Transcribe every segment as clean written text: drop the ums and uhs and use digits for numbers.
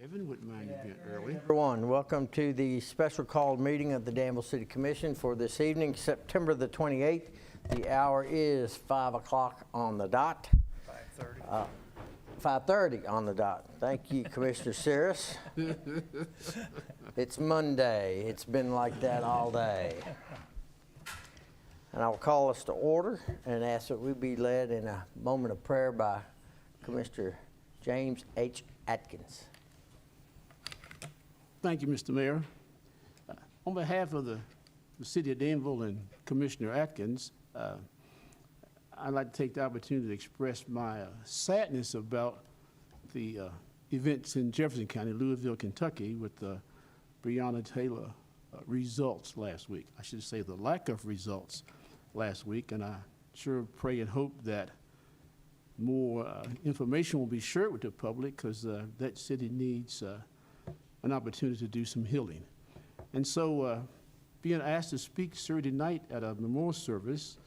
Evan, wouldn't mind you being early. Everyone, welcome to the special called meeting of the Danville City Commission for this evening, September the 28th. The hour is 5 o'clock on the dot. 5:30. 5:30 on the dot. Thank you, Commissioner Cirrus. It's Monday. It's been like that all day. And I will call us to order and ask that we be led in a moment of prayer by Commissioner James H. Atkins. Thank you, Mr. Mayor. On behalf of the City of Danville and Commissioner Atkins, I'd like to take the opportunity to express my sadness about the events in Jefferson County, Louisville, Kentucky, with the Breonna Taylor results last week. I should say the lack of results last week, and I sure pray and hope that more information will be shared with the public, because that city needs an opportunity to do some healing. And so being asked to speak Saturday night at a memorial service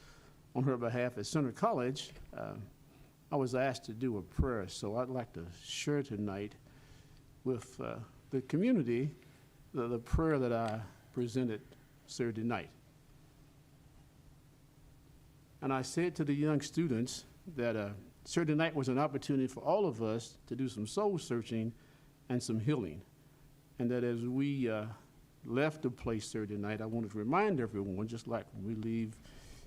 on her behalf at Center College, I was asked to do a prayer. So I'd like to share tonight with the community the prayer that I presented Saturday night. And I said to the young students that Saturday night was an opportunity for all of us to do some soul searching and some healing. And that as we left the place Saturday night, I wanted to remind everyone, just like when we leave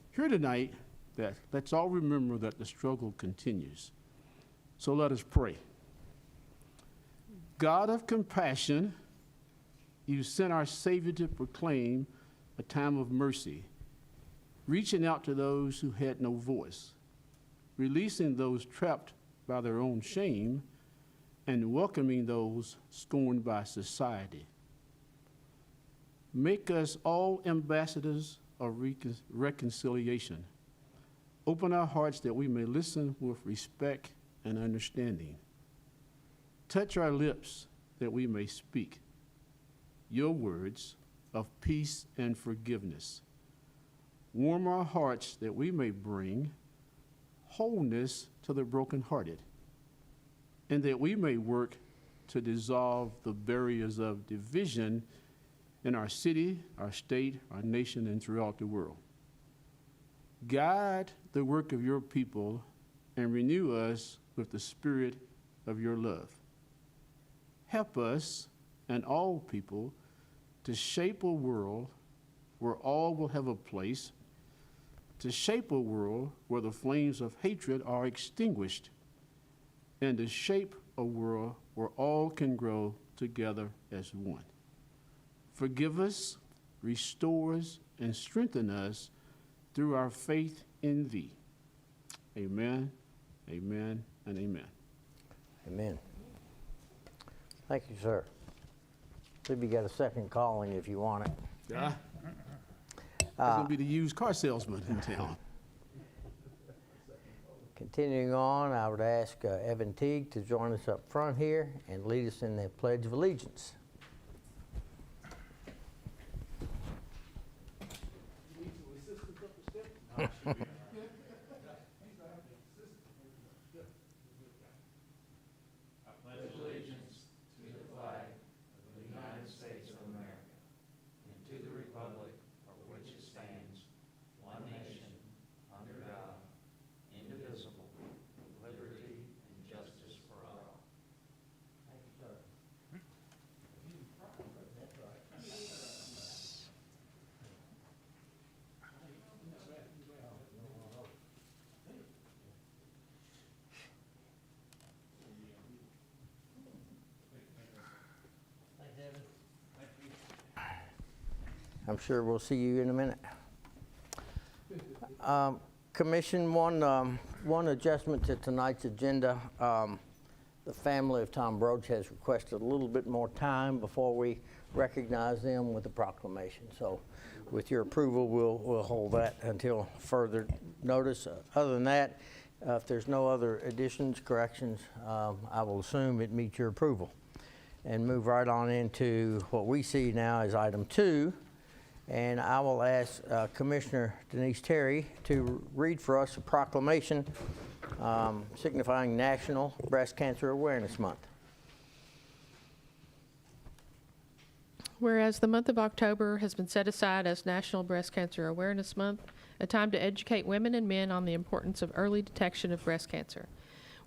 here tonight, that let's all remember that the struggle continues. So let us pray. God of compassion, you sent our Savior to proclaim a time of mercy, reaching out to those who had no voice, releasing those trapped by their own shame, and welcoming those scorned by society. Make us all ambassadors of reconciliation. Open our hearts that we may listen with respect and understanding. Touch our lips that we may speak your words of peace and forgiveness. Warm our hearts that we may bring wholeness to the brokenhearted, and that we may work to dissolve the barriers of division in our city, our state, our nation, and throughout the world. Guide the work of your people and renew us with the spirit of your love. Help us and all people to shape a world where all will have a place, to shape a world where the flames of hatred are extinguished, and to shape a world where all can grow together as one. Forgive us, restore us, and strengthen us through our faith in thee. Amen, amen, and amen. Amen. Thank you, sir. See if you got a second calling if you want it. Yeah. That's going to be the used car salesman in town. Continuing on, I would ask Evan Teague to join us up front here and lead us in the Pledge of Allegiance. I'm sure we'll see you in a minute. Commission, one adjustment to tonight's agenda. The family of Tom Broach has requested a little bit more time before we recognize them with a proclamation. So with your approval, we'll hold that until further notice. Other than that, if there's no other additions, corrections, I will assume it meets your approval. And move right on into what we see now as item 2. And I will ask Commissioner Denise Terry to read for us a proclamation signifying National Breast Cancer Awareness Month. Whereas the month of October has been set aside as National Breast Cancer Awareness Month, a time to educate women and men on the importance of early detection of breast cancer.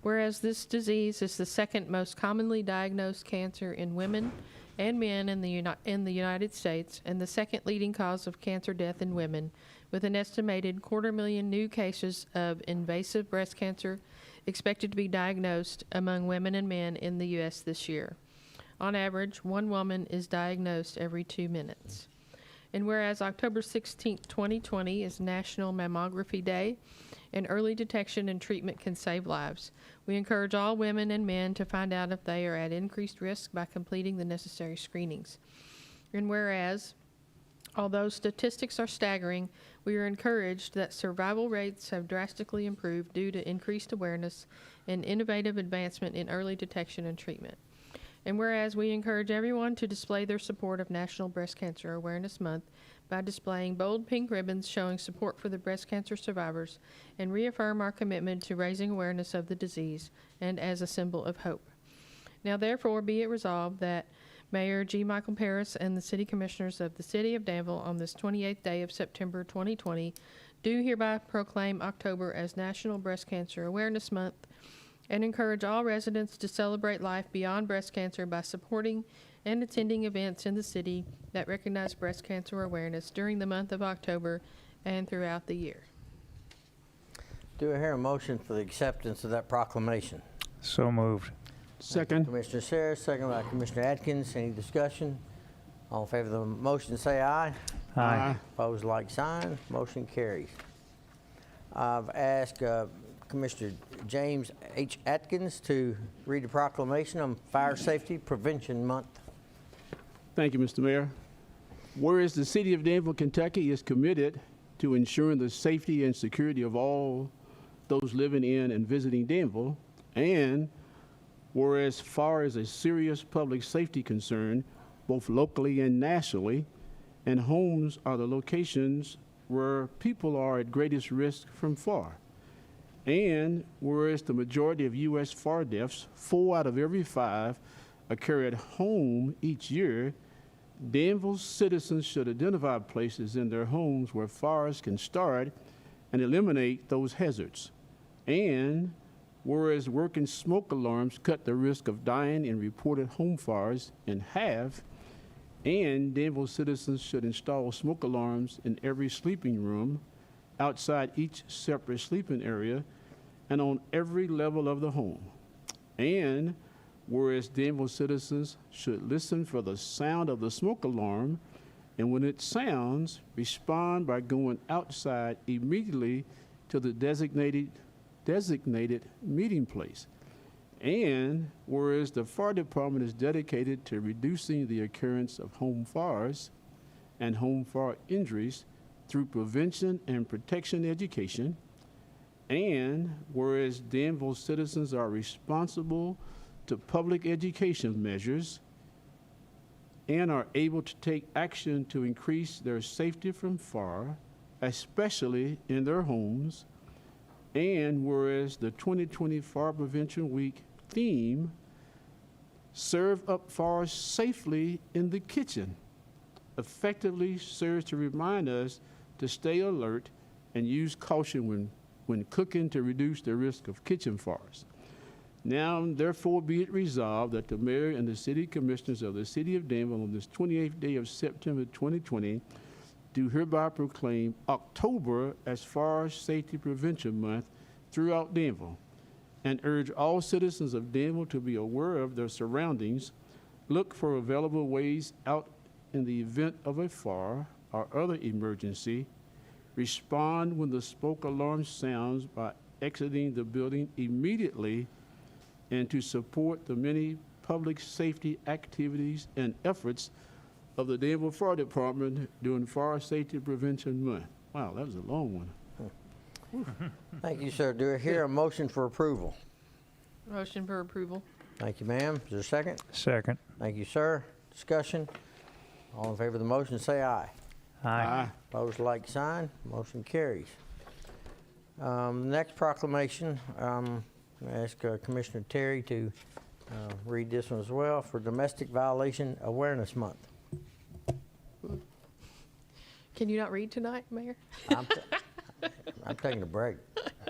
Whereas this disease is the second most commonly diagnosed cancer in women and men in the United States, and the second leading cause of cancer death in women, with an estimated 250,000 new cases of invasive breast cancer expected to be diagnosed among women and men in the U.S. this year. On average, one woman is diagnosed every 2 minutes. And whereas October 16, 2020 is National Mammography Day, and early detection and treatment can save lives, we encourage all women and men to find out if they are at increased risk by completing the necessary screenings. And whereas, although statistics are staggering, we are encouraged that survival rates have drastically improved due to increased awareness and innovative advancement in early detection and treatment. And whereas we encourage everyone to display their support of National Breast Cancer Awareness Month by displaying bold pink ribbons showing support for the breast cancer survivors, and reaffirm our commitment to raising awareness of the disease and as a symbol of hope. Now therefore be it resolved that Mayor G. Michael Parris and the City Commissioners of the City of Danville on this 28th day of September 2020 do hereby proclaim October as National Breast Cancer Awareness Month, and encourage all residents to celebrate life beyond breast cancer by supporting and attending events in the city that recognize breast cancer awareness during the month of October and throughout the year. Do I hear a motion for the acceptance of that proclamation? So moved. Second. Commissioner Sayers, second by Commissioner Atkins. Any discussion? All in favor of the motion say aye. Aye. Opposed, like sign. Motion carries. I've asked Commissioner James H. Atkins to read the proclamation on Fire Safety Prevention Month. Thank you, Mr. Mayor. Whereas the City of Danville, Kentucky is committed to ensuring the safety and security of all those living in and visiting Danville, and whereas fire is a serious public safety concern, both locally and nationally, and homes are the locations where people are at greatest risk from fire. And whereas the majority of U.S. fire deaths, 4 out of every 5, occur at home each year, Danville citizens should identify places in their homes where fires can start and eliminate those hazards. And whereas working smoke alarms cut the risk of dying in reported home fires in half, and Danville citizens should install smoke alarms in every sleeping room, outside each separate sleeping area, and on every level of the home. And whereas Danville citizens should listen for the sound of the smoke alarm, and when it sounds, respond by going outside immediately to the designated meeting place. And whereas the fire department is dedicated to reducing the occurrence of home fires and home fire injuries through prevention and protection education, and whereas Danville citizens are responsible to public education measures and are able to take action to increase their safety from fire, especially in their homes, and whereas the 2020 Fire Prevention Week theme, Serve Up Fires Safely in the Kitchen, effectively serves to remind us to stay alert and use caution when cooking to reduce the risk of kitchen fires. Now, therefore, be it resolved that the mayor and the city commissioners of the city of Danville on this 28th day of September 2020 do hereby proclaim October as Fire Safety Prevention Month throughout Danville, and urge all citizens of Danville to be aware of their surroundings, look for available ways out in the event of a fire or other emergency, respond when the smoke alarm sounds by exiting the building immediately, and to support the many public safety activities and efforts of the Danville Fire Department during Fire Safety Prevention Month. Wow, that was a long one. Thank you, sir. Do I hear a motion for approval? Motion for approval. Thank you, ma'am. Is there a second? Second. Thank you, sir. Discussion? All in favor of the motion say aye. Aye. Opposed, like sign. Motion carries. Next proclamation, I ask Commissioner Terry to read this one as well for Domestic Violation Awareness Month. Can you not read tonight, Mayor? I'm taking a break.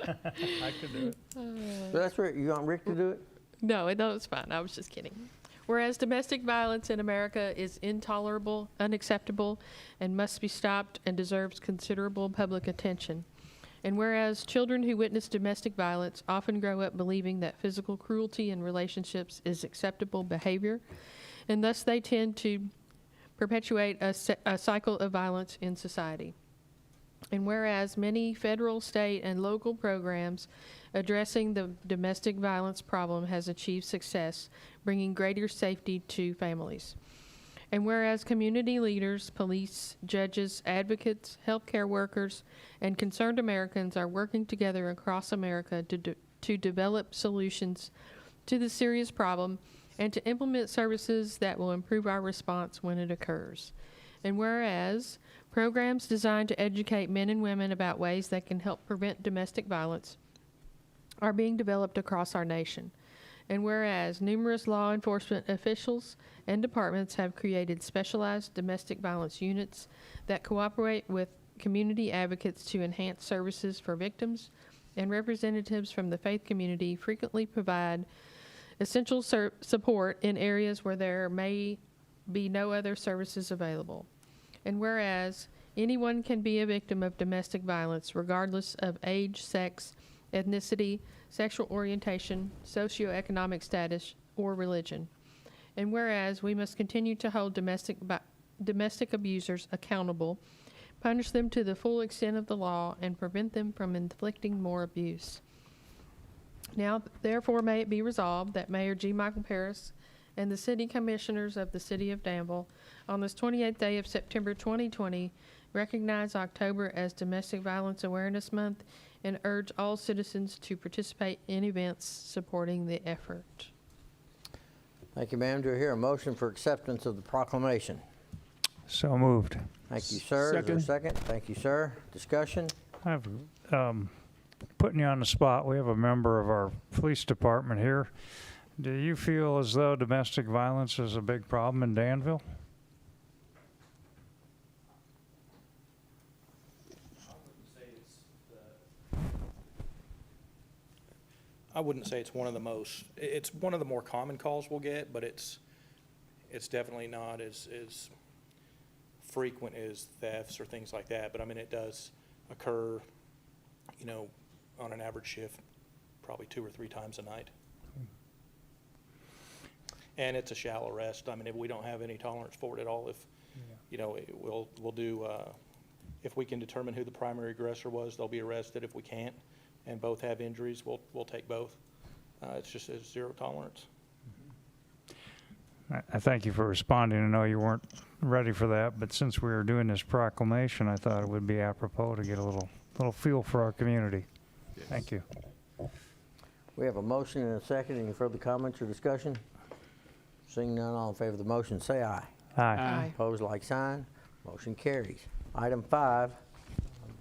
I could do it. So that's right. You want Rick to do it? No, it's fine. I was just kidding. Whereas domestic violence in America is intolerable, unacceptable, and must be stopped and deserves considerable public attention. And whereas children who witness domestic violence often grow up believing that physical cruelty in relationships is acceptable behavior, and thus they tend to perpetuate a cycle of violence in society. And whereas many federal, state, and local programs addressing the domestic violence problem has achieved success, bringing greater safety to families. And whereas community leaders, police, judges, advocates, healthcare workers, and concerned Americans are working together across America to develop solutions to the serious problem and to implement services that will improve our response when it occurs. And whereas programs designed to educate men and women about ways that can help prevent domestic violence are being developed across our nation. And whereas numerous law enforcement officials and departments have created specialized domestic violence units that cooperate with community advocates to enhance services for victims, and representatives from the faith community frequently provide essential support in areas where there may be no other services available. And whereas anyone can be a victim of domestic violence regardless of age, sex, ethnicity, sexual orientation, socioeconomic status, or religion. And whereas we must continue to hold domestic abusers accountable, punish them to the full extent of the law, and prevent them from inflicting more abuse. Now, therefore, may it be resolved that Mayor G. Michael Parris and the City Commissioners of the City of Danville, on this 28th day of September 2020, recognize October as Domestic Violence Awareness Month and urge all citizens to participate in events supporting the effort. Thank you, ma'am. Do I hear a motion for acceptance of the proclamation? So moved. Thank you, sir. Is there a second? Thank you, sir. Discussion? I have, putting you on the spot, we have a member of our police department here. Do you feel as though domestic violence is a big problem in Danville? I wouldn't say it's one of the most, it's one of the more common calls we'll get, but it's definitely not as frequent as thefts or things like that. But I mean, it does occur, you know, on an average shift, probably 2 or 3 times a night. And it's a shallow arrest. I mean, if we don't have any tolerance for it at all, if, you know, we'll do, if we can determine who the primary aggressor was, they'll be arrested. If we can't, and both have injuries, we'll take both. It's just a zero tolerance. I thank you for responding. I know you weren't ready for that, but since we were doing this proclamation, I thought it would be apropos to get a little feel for our community. Yes. Thank you. We have a motion and a second. Any further comments or discussion? Seeing none, all in favor of the motion, say aye. Aye. Opposed, like sign. Motion carries. Item 5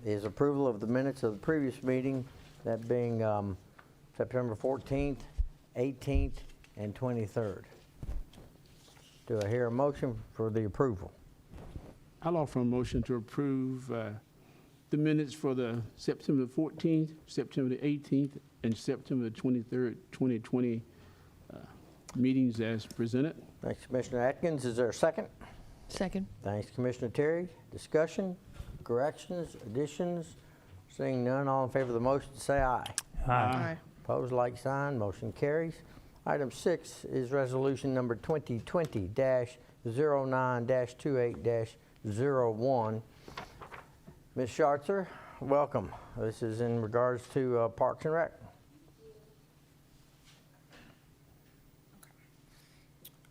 is approval of the minutes of the previous meeting, that being September 14th, 18th, and 23rd. Do I hear a motion for the approval? I'll offer a motion to approve the minutes for the September 14th, September 18th, and September 23rd, 2020 meetings as presented. Thanks, Commissioner Atkins. Is there a second? Second. Thanks, Commissioner Terry. Discussion, corrections, additions? Seeing none, all in favor of the motion, say aye. Aye. Opposed, like sign. Motion carries. Item 6 is resolution number 2020-09-28-01. Ms. Schartzer, welcome. This is in regards to Parks and Rec.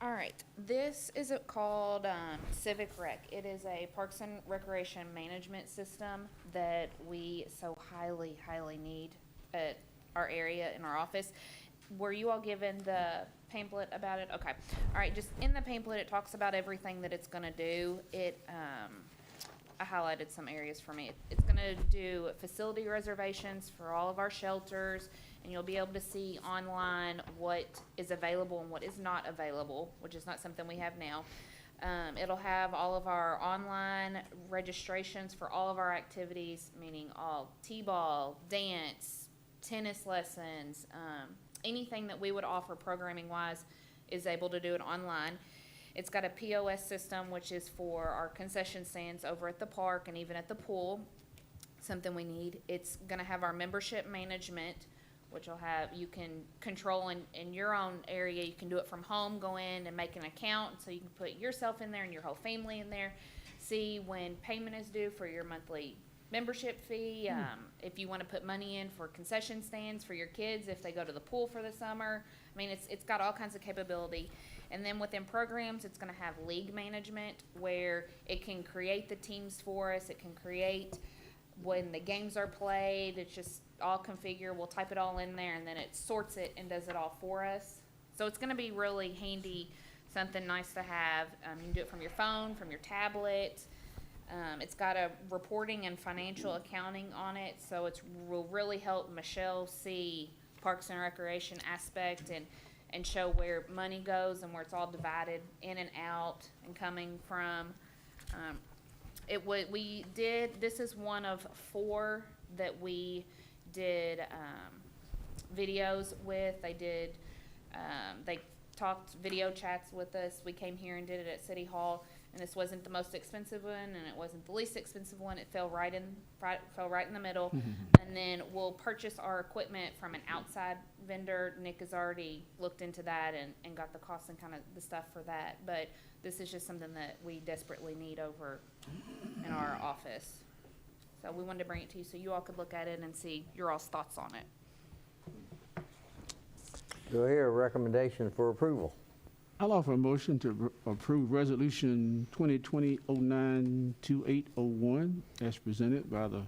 All right, this is called Civic Rec. It is a Parks and Recreation management system that we so highly, highly need at our area in our office. Were you all given the pamphlet about it? Okay. All right, just in the pamphlet, it talks about everything that it's gonna do. I highlighted some areas for me. It's gonna do facility reservations for all of our shelters, and you'll be able to see online what is available and what is not available, which is not something we have now. It'll have all of our online registrations for all of our activities, meaning all t-ball, dance, tennis lessons, anything that we would offer programming wise is able to do it online. It's got a POS system, which is for our concession stands over at the park and even at the pool, something we need. It's gonna have our membership management, which will have, you can control in your own area. You can do it from home, go in and make an account, so you can put yourself in there and your whole family in there. See when payment is due for your monthly membership fee. If you wanna put money in for concession stands for your kids, if they go to the pool for the summer. I mean, it's got all kinds of capability. And then within programs, it's gonna have league management, where it can create the teams for us. It can create when the games are played. It's just all configure. We'll type it all in there, and then it sorts it and does it all for us. So it's gonna be really handy, something nice to have. You can do it from your phone, from your tablet. It's got a reporting and financial accounting on it, so it will really help Michelle see Parks and Recreation aspect and show where money goes and where it's all divided in and out and coming from. This is one of 4 that we did videos with. They talked video chats with us. We came here and did it at City Hall, and this wasn't the most expensive one, and it wasn't the least expensive one. It fell right in the middle. And then we'll purchase our equipment from an outside vendor. Nick has already looked into that and got the cost and kind of the stuff for that. But this is just something that we desperately need over in our office. So we wanted to bring it to you so you all could look at it and see your all's thoughts on it. Do I hear a recommendation for approval? I'll offer a motion to approve Resolution 2020-092801 as presented by the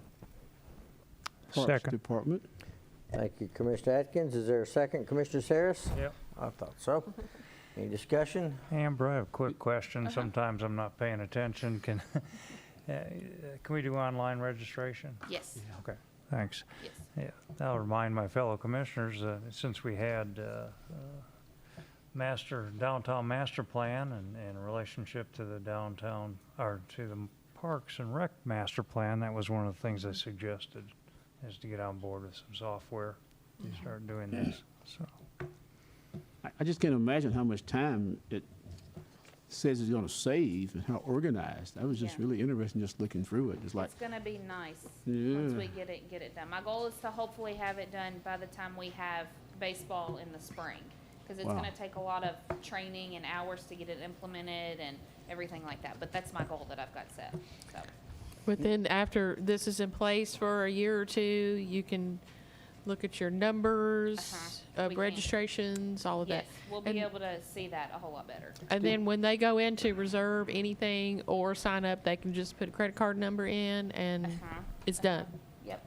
Parks Second. Department. Thank you, Commissioner Atkins. Is there a second, Commissioner Saris? Yep. I thought so. Any discussion? Amber, I have a quick question. Sometimes I'm not paying attention. Can we do online registration? Yes, Okay, thanks. yes. Yeah, I'll remind my fellow commissioners, since we had downtown master plan and in relationship to the downtown, or to the Parks and Rec master plan, that was one of the things I suggested, is to get on board with some software to start doing this, so. I just can't imagine how much time it says it's gonna save and how organized. I was just Yeah. really interested in just looking through it. It's like, It's gonna be nice once Yeah. we get it done. My goal is to hopefully have it done by the time we have baseball in the spring. Cause it's Wow. gonna take a lot of training and hours to get it implemented and everything like that. But that's my goal that I've got set, so. Within, after this is in place for a year or two, you can look at your numbers We of can. registrations, all of that. Yes, we'll be And- able to see that a whole lot better. And then when they go in to reserve anything or sign up, they can just put a credit card number in and Uh-huh. it's done. Yep,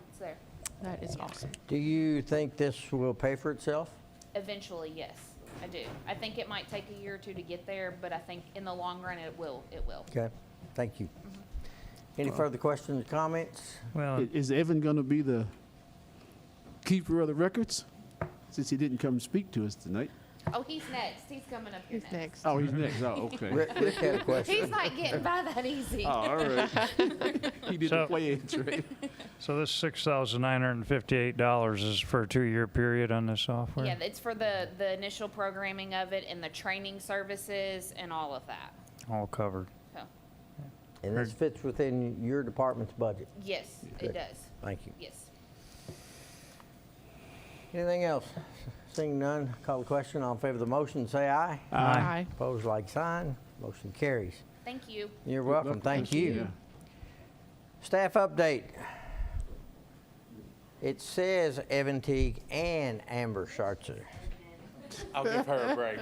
it's there. That is awesome. Do you think this will pay for itself? Eventually, yes, I do. I think it might take a year or two to get there, but I think in the long run, it will. Okay, thank you. Any further questions, comments? Well, is Evan gonna be the keeper of the records? Since he didn't come speak to us tonight. Oh, he's next. He's coming up here Who's next. next? Oh, he's next. Oh, okay. Rick had a question. He's not getting by that easy. Oh, all right. He did the So- play right. so this $6,958 is for a 2-year period on this software? Yeah, it's for the initial programming of it and the training services and all of that. All covered. So, And this fits within your department's budget? yes, Good. it does. Thank you. Yes. Anything else? Seeing none, call the question. All in favor of the motion, say aye. Aye. Opposed, like sign. Motion carries. Thank you. You're welcome. Thank you. Yeah. Staff update. It says Evan Teague and Amber Schartzer. I'll give her a break.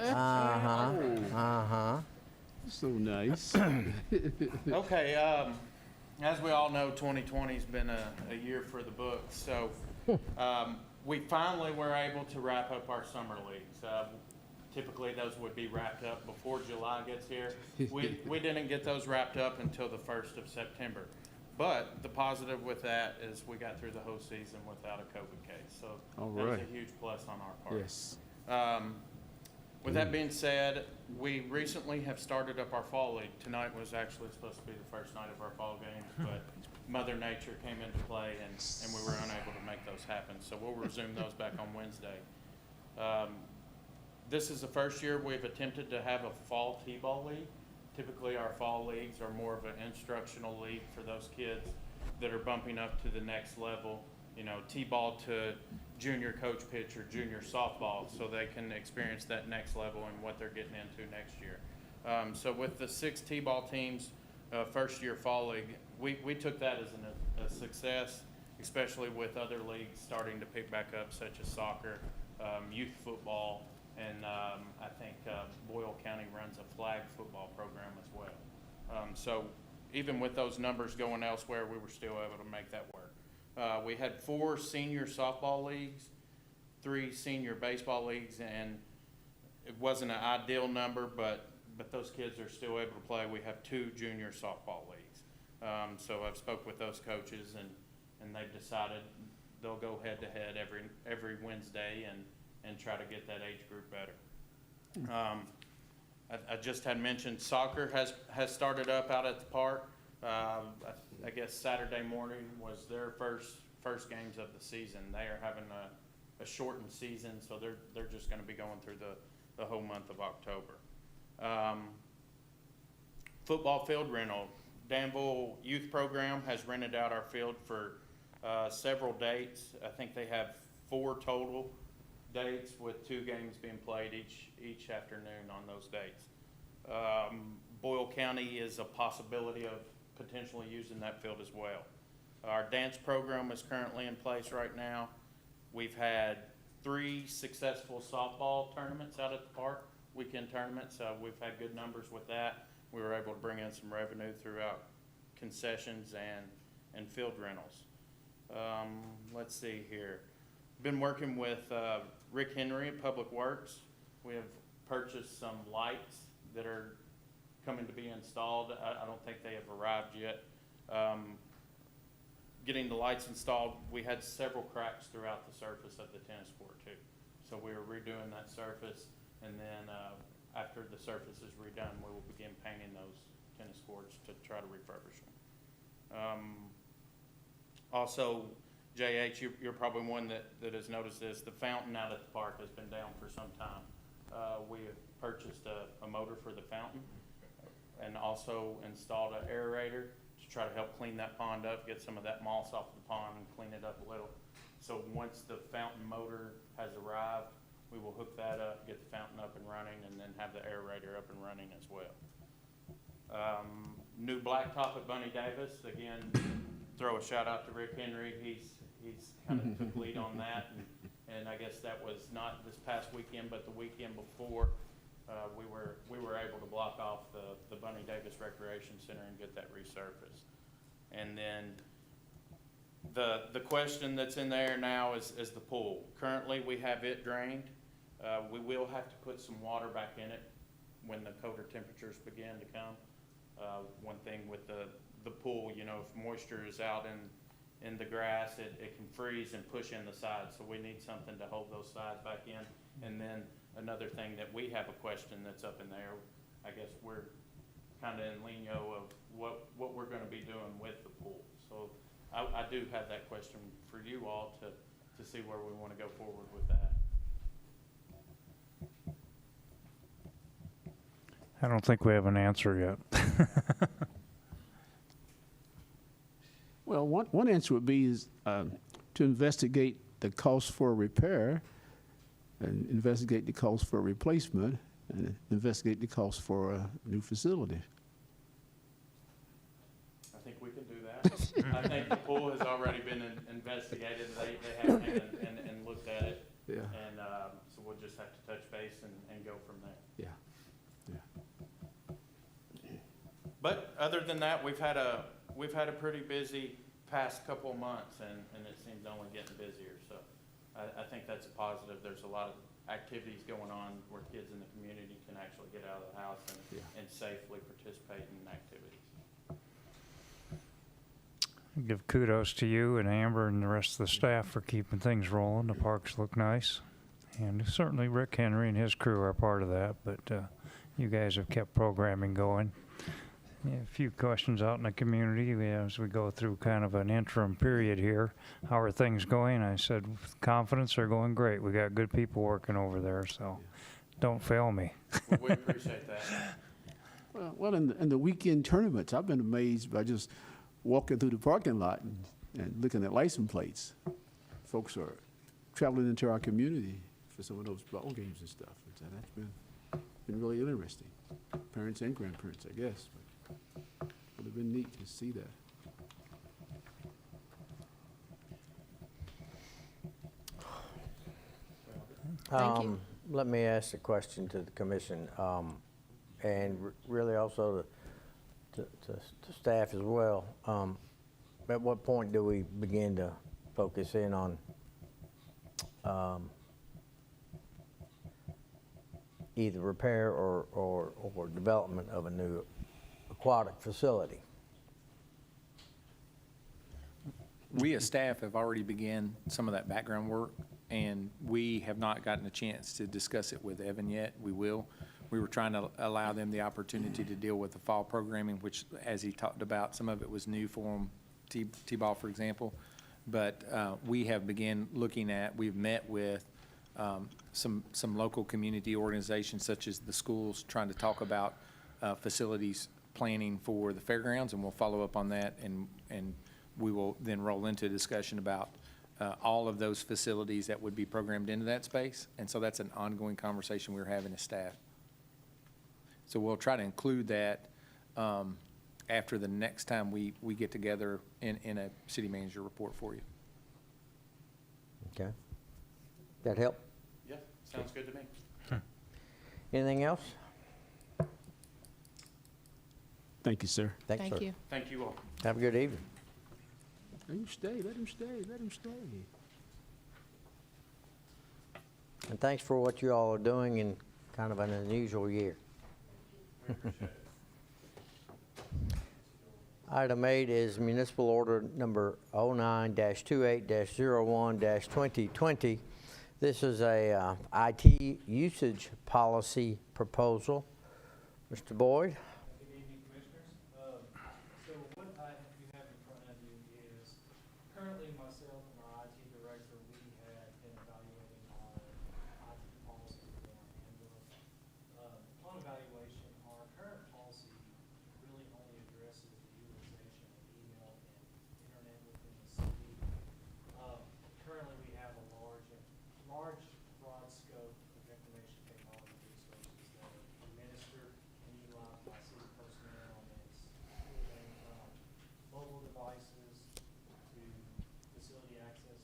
So nice. Okay, as we all know, 2020's been a year for the books, so we finally were able to wrap up our summer leagues. Typically, those would be wrapped up before July gets here. We didn't get those wrapped up until the 1st of September. But the positive with that is we got through the whole season without a COVID case, so All that was right. a huge plus on our part. Yes. With that being said, we recently have started up our fall league. Tonight was actually supposed to be the first night of our fall games, but Mother Nature came into play and we were unable to make those happen. So we'll resume those back on Wednesday. This is the first year we've attempted to have a fall T-ball league. Typically, our fall leagues are more of an instructional league for those kids that are bumping up to the next level, you know, T-ball to junior coach pitch or junior softball, so they can experience that next level and what they're getting into next year. So with the 6 T-ball teams, first year fall league, we took that as a success, especially with other leagues starting to pick back up, such as soccer, youth football, and I think Boyle County runs a flag football program as well. So even with those numbers going elsewhere, we were still able to make that work. We had 4 senior softball leagues, 3 senior baseball leagues, and it wasn't an ideal number, but those kids are still able to play. We have 2 junior softball leagues. So I've spoke with those coaches, and they've decided they'll go head-to-head every Wednesday and try to get that age group better. I just had mentioned soccer has started up out at the park. I guess Saturday morning was their first games of the season. They are having a shortened season, so they're just going to be going through the whole month of October. Football field rental. Danville Youth Program has rented out our field for several dates. I think they have 4 total dates with 2 games being played each afternoon on those dates. Boyle County is a possibility of potentially using that field as well. Our dance program is currently in place right now. We've had 3 successful softball tournaments out at the park, weekend tournaments. We've had good numbers with that. We were able to bring in some revenue throughout concessions and field rentals. Let's see here. Been working with Rick Henry at Public Works. We have purchased some lights that are coming to be installed. I don't think they have arrived yet. Getting the lights installed, we had several cracks throughout the surface of the tennis court too. So we were redoing that surface, and then after the surface is redone, we will begin painting those tennis courts to try to refurbish them. Also, JH, you're probably one that has noticed this. The fountain out at the park has been down for some time. We have purchased a motor for the fountain and also installed an aerator to try to help clean that pond up, get some of that moss off the pond and clean it up a little. So once the fountain motor has arrived, we will hook that up, get the fountain up and running, and then have the aerator up and running as well. New blacktop at Bunny Davis. Again, throw a shout out to Rick Henry. He's kind of took lead on that, and I guess that was not this past weekend, but the weekend before, we were able to block off the Bunny Davis Recreation Center and get that resurfaced. And then the question that's in there now is the pool. Currently, we have it drained. We will have to put some water back in it when the colder temperatures begin to come. One thing with the pool, you know, if moisture is out in the grass, it can freeze and push in the sides. So we need something to hold those sides back in. And then another thing that we have a question that's up in there, I guess we're kind of in lingo of what we're going to be doing with the pool. So I do have that question for you all to see where we want to go forward with that. I don't think we have an answer yet. Well, one answer would be is to investigate the cost for repair, and investigate the cost for replacement, and investigate the cost for a new facility. I think we can do that. I think the pool has already been investigated. They have and looked at it. Yeah. And so we'll just have to touch base and go from there. Yeah. But other than that, we've had a pretty busy past couple of months, and it seems only getting busier. So I think that's a positive. There's a lot of activities going on where kids in the community can actually get out of the house and safely participate in activities. Give kudos to you and Amber and the rest of the staff for keeping things rolling. The parks look nice. And certainly Rick Henry and his crew are part of that, but you guys have kept programming going. Yeah, a few questions out in the community as we go through kind of an interim period here. How are things going? I said, with confidence, they're going great. We got good people working over there, so don't fail me. Well, we appreciate that. Well, in the weekend tournaments, I've been amazed by just walking through the parking lot and looking at license plates. Folks are traveling into our community for some of those ball games and stuff. And so that's been really interesting. Parents and grandparents, I guess. But would have been neat to see that. Thank you. Let me ask a question to the commission, and really also to staff as well. At what point do we begin to focus in on either repair or development of a new aquatic facility? We as staff have already began some of that background work, and we have not gotten a chance to discuss it with Evan yet. We will. We were trying to allow them the opportunity to deal with the fall programming, which, as he talked about, some of it was new for them, T-ball, for example. But we have begun looking at, we've met with some local community organizations such as the schools, trying to talk about facilities planning for the fairgrounds, and we'll follow up on that, and we will then roll into a discussion about all of those facilities that would be programmed into that space. And so that's an ongoing conversation we're having as staff. So we'll try to include that after the next time we get together in a city manager report for you. Okay. That help? Yeah, sounds good to me. Anything else? Thank you, sir. Thanks, Thank sir. you. Thank you all. Have a good evening. Let him stay, let him stay, let him stay. And thanks for what you all are doing in kind of an unusual year. Item 8 is municipal order number 09-28-01-2020. This is a IT usage policy proposal. Mr. Boyd? Good evening, Commissioners. So what you have in front of you is, currently myself and our IT director, we have been evaluating our IT policy for our handbook. On evaluation, our current policy really only addresses the utilization of email and internet within the city. Currently, we have a large, broad scope of information technology resources that are administered and utilized by city personnel, and it's everything from mobile devices to facility access.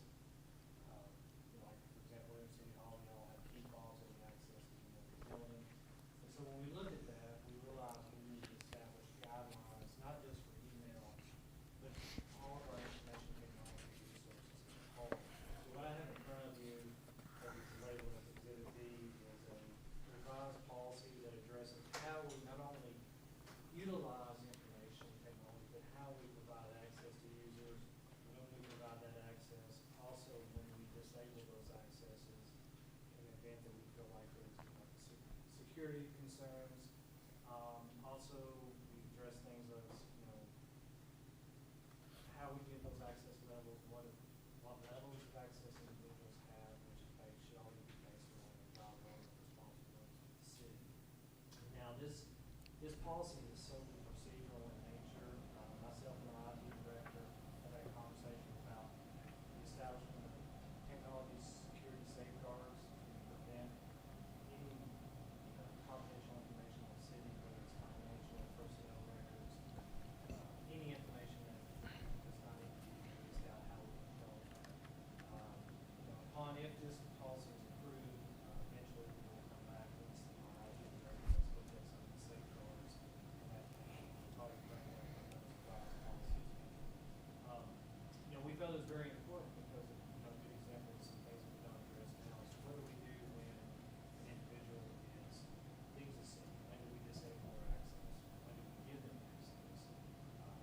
Like, for example, in City Hall, we all have key fobs that we access to the building. And so when we looked at that, we realized we need to establish guidelines, not just for email, but all of our information technology resources as a whole. So what I have in front of you, that is labeled as Exhibit D, is a revised policy that addresses how we not only utilize information technology, but how we provide access to users, when we provide that access, also when we disable those accesses in the event that we feel like there's security concerns. Also, we address things as, how we get those access levels, what levels of access individuals have, which should always be based on the job role and responsibilities of the city. Now, this policy is solely procedural in nature. Myself and our IT director have had a conversation about the establishment of technology security safeguards to prevent any confidential information in the city, whether it's financial, personnel records, any information that does not need to be released out, how we control that. Upon if this policy is approved, eventually we will come back and our IT director has looked at some of the safeguards and that probably framework of those revised policies. We felt it was very important because, a good example of some things we don't address now is what do we do when an individual leaves the city? When do we disable their access? When do we give them access?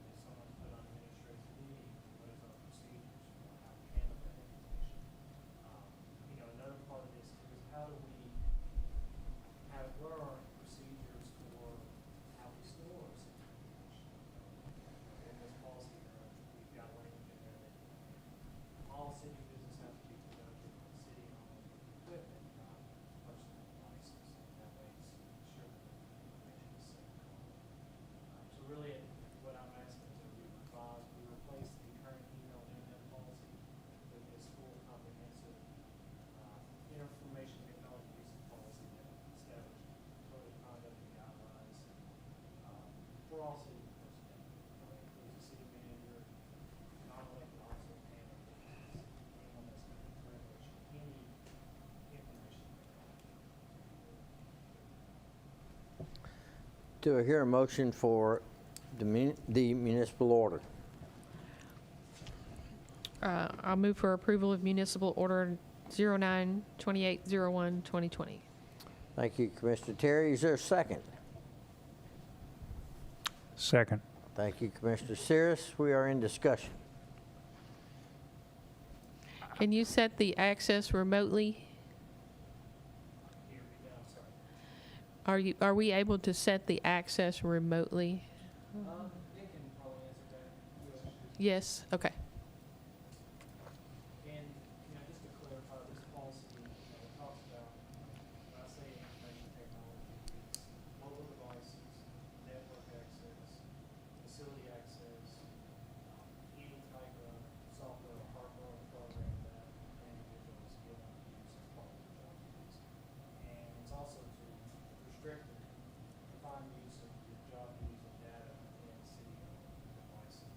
If someone's put on administrative leave, what is our procedures for how we handle that information? Another part of this too is Do I hear a motion for the municipal order? I'll move for approval of municipal order 092801-2020. Thank you, Commissioner Terry. Is there a second? Second. Thank you, Commissioner Cirrus. We are in discussion. Can you set the access remotely? Are we able to set the access remotely? Nick can probably answer that question. Yes, okay. And, just to clarify, this policy, talks about, when I say information technology, it's mobile devices, network access, facility access, any type of software or hardware or program that individuals get on use as part of their job duties. And it's also to restrict and confine use of your job duties and data in city-owned devices. And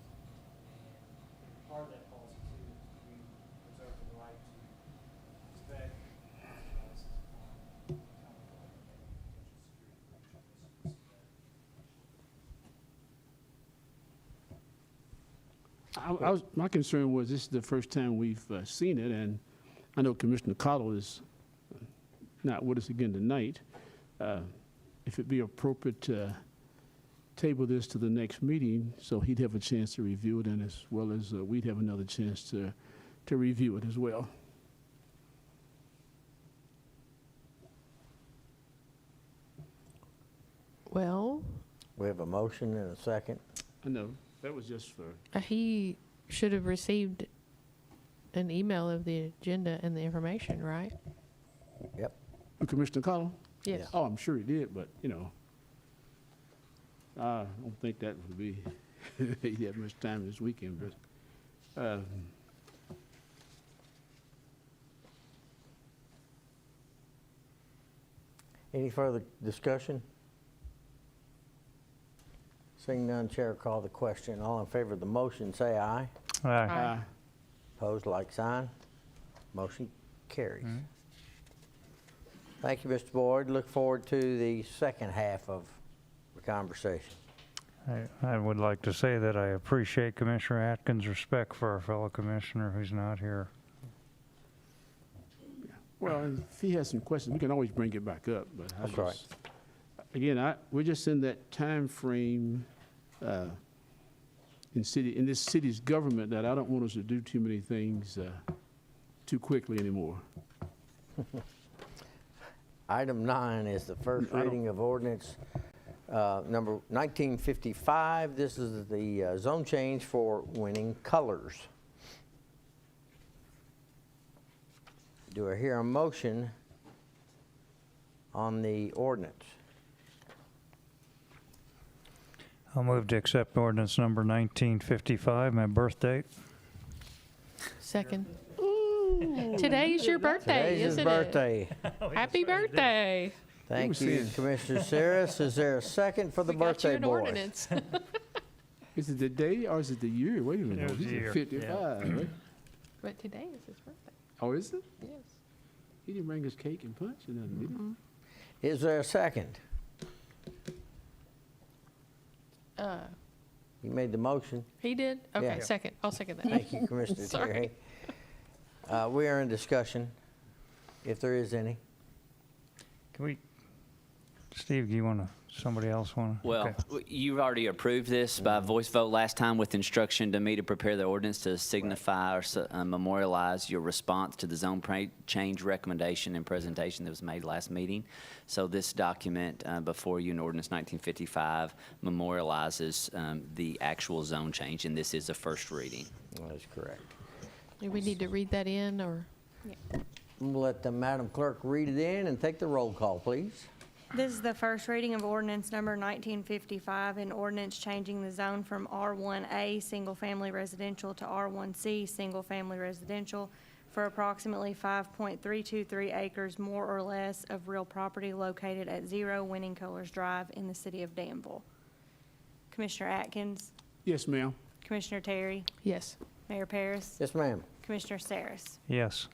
part of that policy too is we reserve the right to inspect these devices upon county government and potential security breach of this. My concern was this is the first time we've seen it, and I know Commissioner Cottle is not with us again tonight. If it'd be appropriate to table this to the next meeting so he'd have a chance to review it, and as well as we'd have another chance to review it as well. Well, We have a motion and a second. I know, that was just for, he should have received an email of the agenda and the information, right? Yep. Commissioner Cottle? Yes. Oh, I'm sure he did, but, I don't think that would be, he had much time this weekend, but, Any further discussion? Seeing none, Chair will call the question. All in favor of the motion, say aye. Aye. Opposed, like sign. Motion carries. Thank you, Mr. Boyd. Look forward to the second half of the conversation. I would like to say that I appreciate Commissioner Atkins' respect for our fellow commissioner who's not here. well, if he has some questions, we can always bring it back up, but I That's right. just- Again, we're just in that time frame in this city's government that I don't want us to do too many things too quickly anymore. Item 9 is the first I don't- reading of ordinance number 1955. This is the zone change for Winning Colors. Do I hear a motion on the ordinance? I'll move to accept ordinance number 1955, my birth date. Second. Today's your birthday, Today's his isn't birthday. it? Happy birthday. Thank was you, saying- Commissioner Cirrus. Is there a second for the We got you birthday an boy? ordinance. Is it the day or is it the year? Wait a minute, It was he's the year, 55, right? But today is his birthday. Oh, is it? Yes. He didn't bring us cake and punch or nothing, did he? Is there a second? You made the motion. He did? Okay, Yeah. second. I'll second that. Thank you, Commissioner Sorry. Terry. We are in discussion, if there is any. Can we, Steve, do you want to, somebody else want to? Well, you've already approved this by voice vote last time with instruction to me to prepare the ordinance to signify or memorialize your response to the zone change recommendation and presentation that was made last meeting. So this document before you in Ordinance 1955 memorializes the actual zone change, and this is a first reading. That is correct. Do we need to read that in, or? We'll let the Madam Clerk read it in and take the roll call, please. This is the first reading of ordinance number 1955, an ordinance changing the zone from R1A, single-family residential, to R1C, single-family residential, for approximately 5.323 acres, more or less, of real property located at 0 Winning Colors Drive in the city of Danville. Commissioner Atkins, Yes, ma'am. Commissioner Terry, Yes. Mayor Paris, Yes, ma'am. Commissioner Saris. Yes.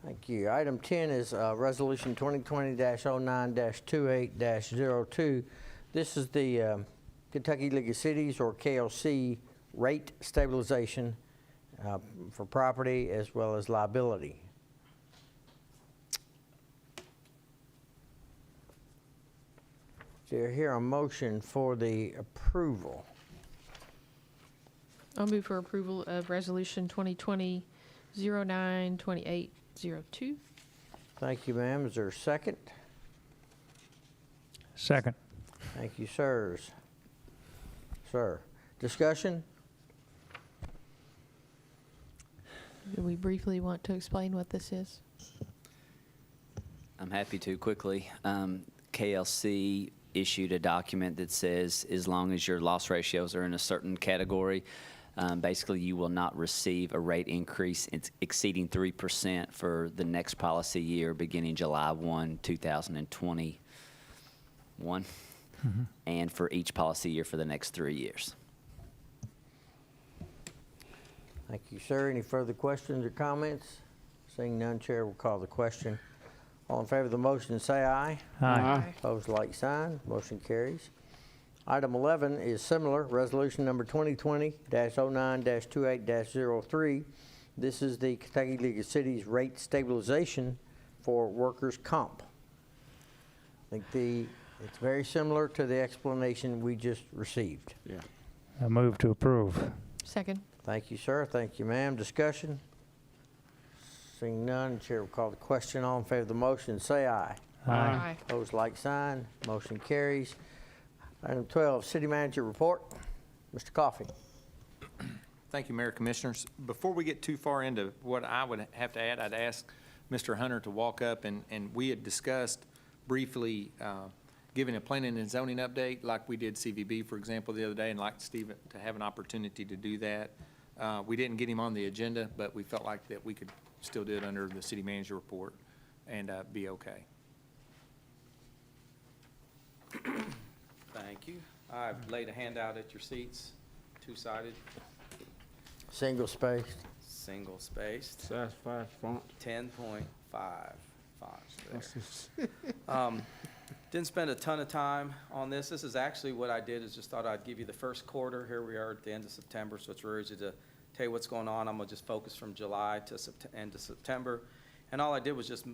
Thank you. Item 10 is Resolution 2020-09-28-02. This is the Kentucky League of Cities, or KLC, rate stabilization for property as well as liability. Do you hear a motion for the approval? I'll move for approval of Resolution 2020-09-2802. Thank you, ma'am. Is there a second? Second. Thank you, sirs. Sir, discussion? Do we briefly want to explain what this is? I'm happy to quickly. KLC issued a document that says as long as your loss ratios are in a certain category, basically you will not receive a rate increase exceeding 3% for the next policy year beginning July 1, 2021, and for each policy year for the next 3 years. Thank you, sir. Any further questions or comments? Seeing none, Chair will call the question. All in favor of the motion, say aye. Aye. Opposed, like sign. Motion carries. Item 11 is similar, resolution number 2020-09-28-03. This is the Kentucky League of Cities rate stabilization for workers' comp. I think it's very similar to the explanation we just received. Yeah. I move to approve. Second. Thank you, sir. Thank you, ma'am. Discussion? Seeing none, Chair will call the question. All in favor of the motion, say aye. Aye. Opposed, like sign. Motion carries. Item 12, City Manager Report. Mr. Coffey. Thank you, Mayor, Commissioners. Before we get too far into what I would have to add, I'd ask Mr. Hunter to walk up, and we had discussed briefly giving a planning and zoning update like we did CVB, for example, the other day, and like Steve to have an opportunity to do that. We didn't get him on the agenda, but we felt like that we could still do it under the City Manager Report and be okay. Thank you. I've laid a handout at your seats, two-sided, Single spaced. single-spaced, Size 5 font. 10.5 fonts there. What's this? Didn't spend a ton of time on this. This is actually what I did, is just thought I'd give you the first quarter. Here we are at the end of September, so it's really easy to tell you what's going on. I'm gonna just focus from July to end of September. And all I did was just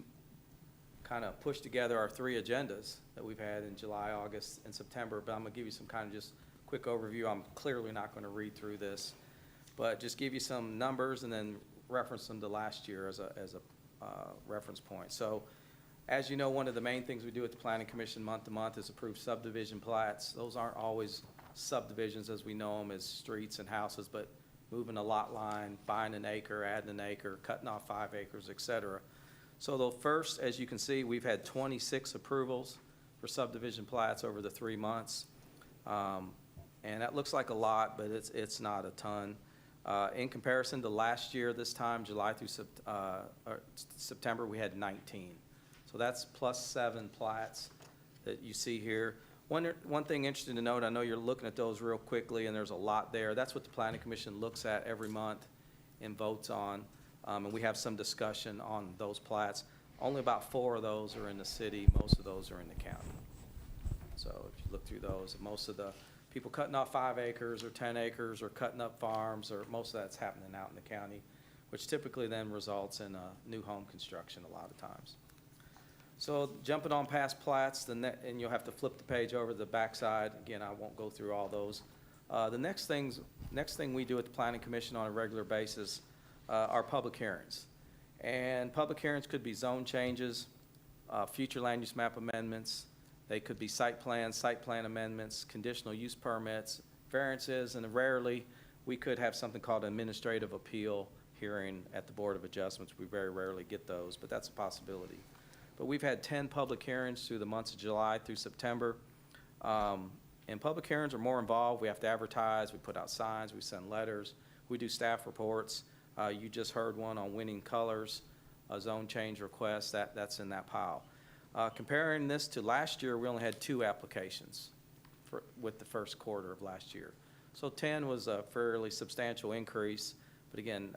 kind of push together our 3 agendas that we've had in July, August, and September. But I'm gonna give you some kind of just quick overview. I'm clearly not gonna read through this, but just give you some numbers and then reference them to last year as a reference point. So, as you know, one of the main things we do at the Planning Commission month to month is approve subdivision plats. Those aren't always subdivisions as we know them, as streets and houses, but moving a lot line, buying an acre, adding an acre, cutting off 5 acres, et cetera. So the first, as you can see, we've had 26 approvals for subdivision plats over the 3 months. And that looks like a lot, but it's not a ton. In comparison to last year, this time, July through September, we had 19. So that's +7 plats that you see here. One thing interesting to note, I know you're looking at those real quickly, and there's a lot there. That's what the Planning Commission looks at every month and votes on. And we have some discussion on those plats. Only about 4 of those are in the city. Most of those are in the county. So if you look through those, most of the people cutting off 5 acres or 10 acres or cutting up farms, or most of that's happening out in the county, which typically then results in new home construction a lot of times. So jumping on past plats, and you'll have to flip the page over to the backside. Again, I won't go through all those. The next thing we do at the Planning Commission on a regular basis are public hearings. And public hearings could be zone changes, future land use map amendments. They could be site plan amendments, conditional use permits, variances, and rarely, we could have something called an administrative appeal hearing at the Board of Adjustments. We very rarely get those, but that's a possibility. But we've had 10 public hearings through the months of July through September. And public hearings are more involved. We have to advertise, we put out signs, we send letters, we do staff reports. You just heard one on winning colors, a zone change request, that's in that pile. Comparing this to last year, we only had 2 applications with the first quarter of last year. So 10 was a fairly substantial increase, but again,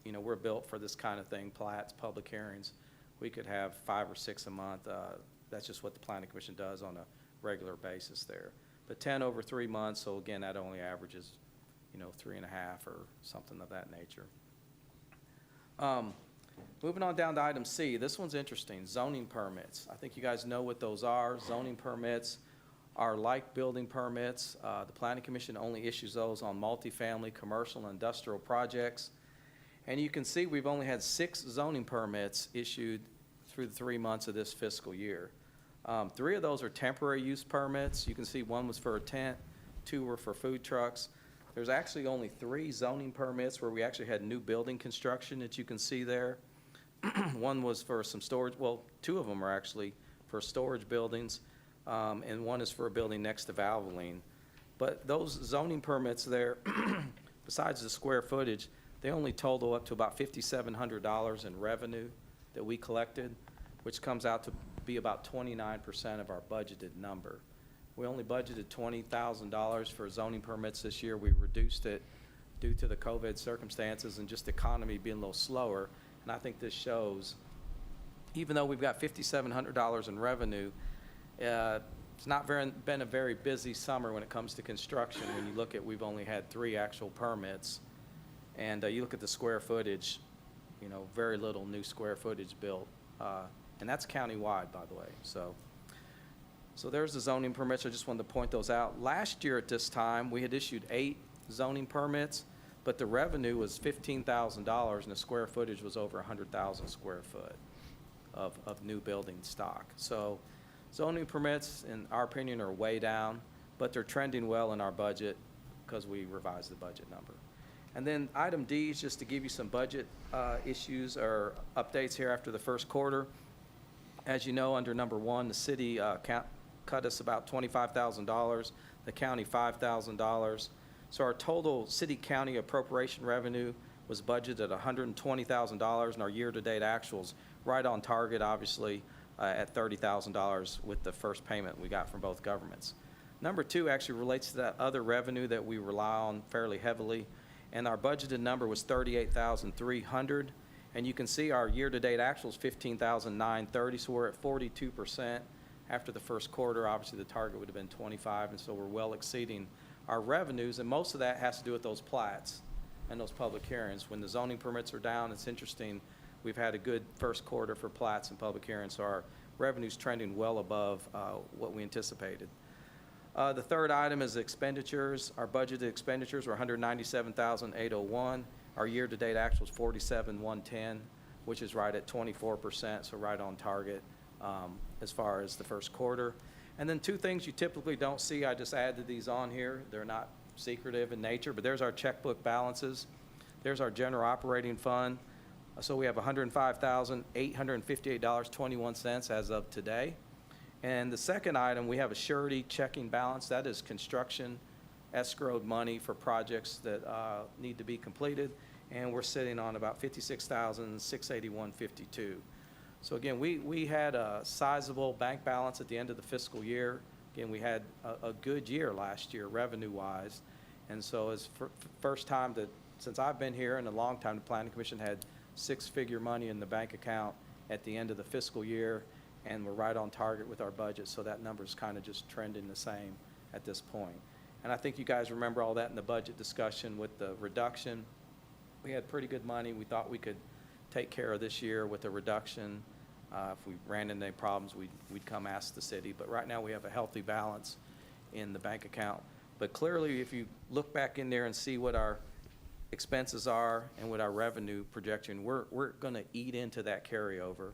we're built for this kind of thing, plats, public hearings. We could have 5 or 6 a month. That's just what the Planning Commission does on a regular basis there. But 10 over 3 months, so again, that only averages, 3.5 or something of that nature. Moving on down to item C, this one's interesting, zoning permits. I think you guys know what those are. Zoning permits are like building permits. The Planning Commission only issues those on multifamily, commercial, and industrial projects. And you can see we've only had 6 zoning permits issued through the 3 months of this fiscal year. 3 of those are temporary use permits. You can see 1 was for a tent, 2 were for food trucks. There's actually only 3 zoning permits where we actually had new building construction that you can see there. 1 was for some storage, well, 2 of them are actually for storage buildings, and 1 is for a building next to Valvoline. But those zoning permits there, besides the square footage, they only total up to about $5,700 in revenue that we collected, which comes out to be about 29% of our budgeted number. We only budgeted $20,000 for zoning permits this year. We reduced it due to the COVID circumstances and just the economy being a little slower. And I think this shows, even though we've got $5,700 in revenue, it's not been a very busy summer when it comes to construction. When you look at, we've only had 3 actual permits. And you look at the square footage, very little new square footage built. And that's countywide, by the way. So there's the zoning permits. I just wanted to point those out. Last year at this time, we had issued 8 zoning permits, but the revenue was $15,000 and the square footage was over 100,000 square foot of new building stock. So zoning permits, in our opinion, are way down, but they're trending well in our budget because we revised the budget number. And then item D is just to give you some budget issues or updates here after the first quarter. As you know, under number 1, the city cut us about $25,000, the county $5,000. So our total city-county appropriation revenue was budgeted at $120,000, and our year-to-date actuals right on target, obviously, at $30,000 with the first payment we got from both governments. Number 2 actually relates to that other revenue that we rely on fairly heavily, and our budgeted number was $38,300. And you can see our year-to-date actuals $15,930, so we're at 42% after the first quarter. Obviously, the target would have been 25, and so we're well exceeding our revenues, and most of that has to do with those plats and those public hearings. When the zoning permits are down, it's interesting, we've had a good first quarter for plats and public hearings, so our revenue's trending well above what we anticipated. The third item is expenditures. Our budgeted expenditures were $197,801. Our year-to-date actual is $47,110, which is right at 24%, so right on target as far as the first quarter. And then 2 things you typically don't see, I just added these on here. They're not secretive in nature, but there's our checkbook balances. There's our general operating fund. So we have $105,858.21 as of today. And the second item, we have a surety checking balance. That is construction escrowed money for projects that need to be completed. And we're sitting on about $56,681.52. So again, we had a sizable bank balance at the end of the fiscal year. Again, we had a good year last year revenue-wise. And so it's first time that, since I've been here and a long time, the Planning Commission had 6-figure money in the bank account at the end of the fiscal year, and we're right on target with our budget. So that number's kind of just trending the same at this point. And I think you guys remember all that in the budget discussion with the reduction. We had pretty good money. We thought we could take care of this year with a reduction. If we ran into any problems, we'd come ask the city. But right now we have a healthy balance in the bank account. But clearly, if you look back in there and see what our expenses are and what our revenue projection, we're going to eat into that carryover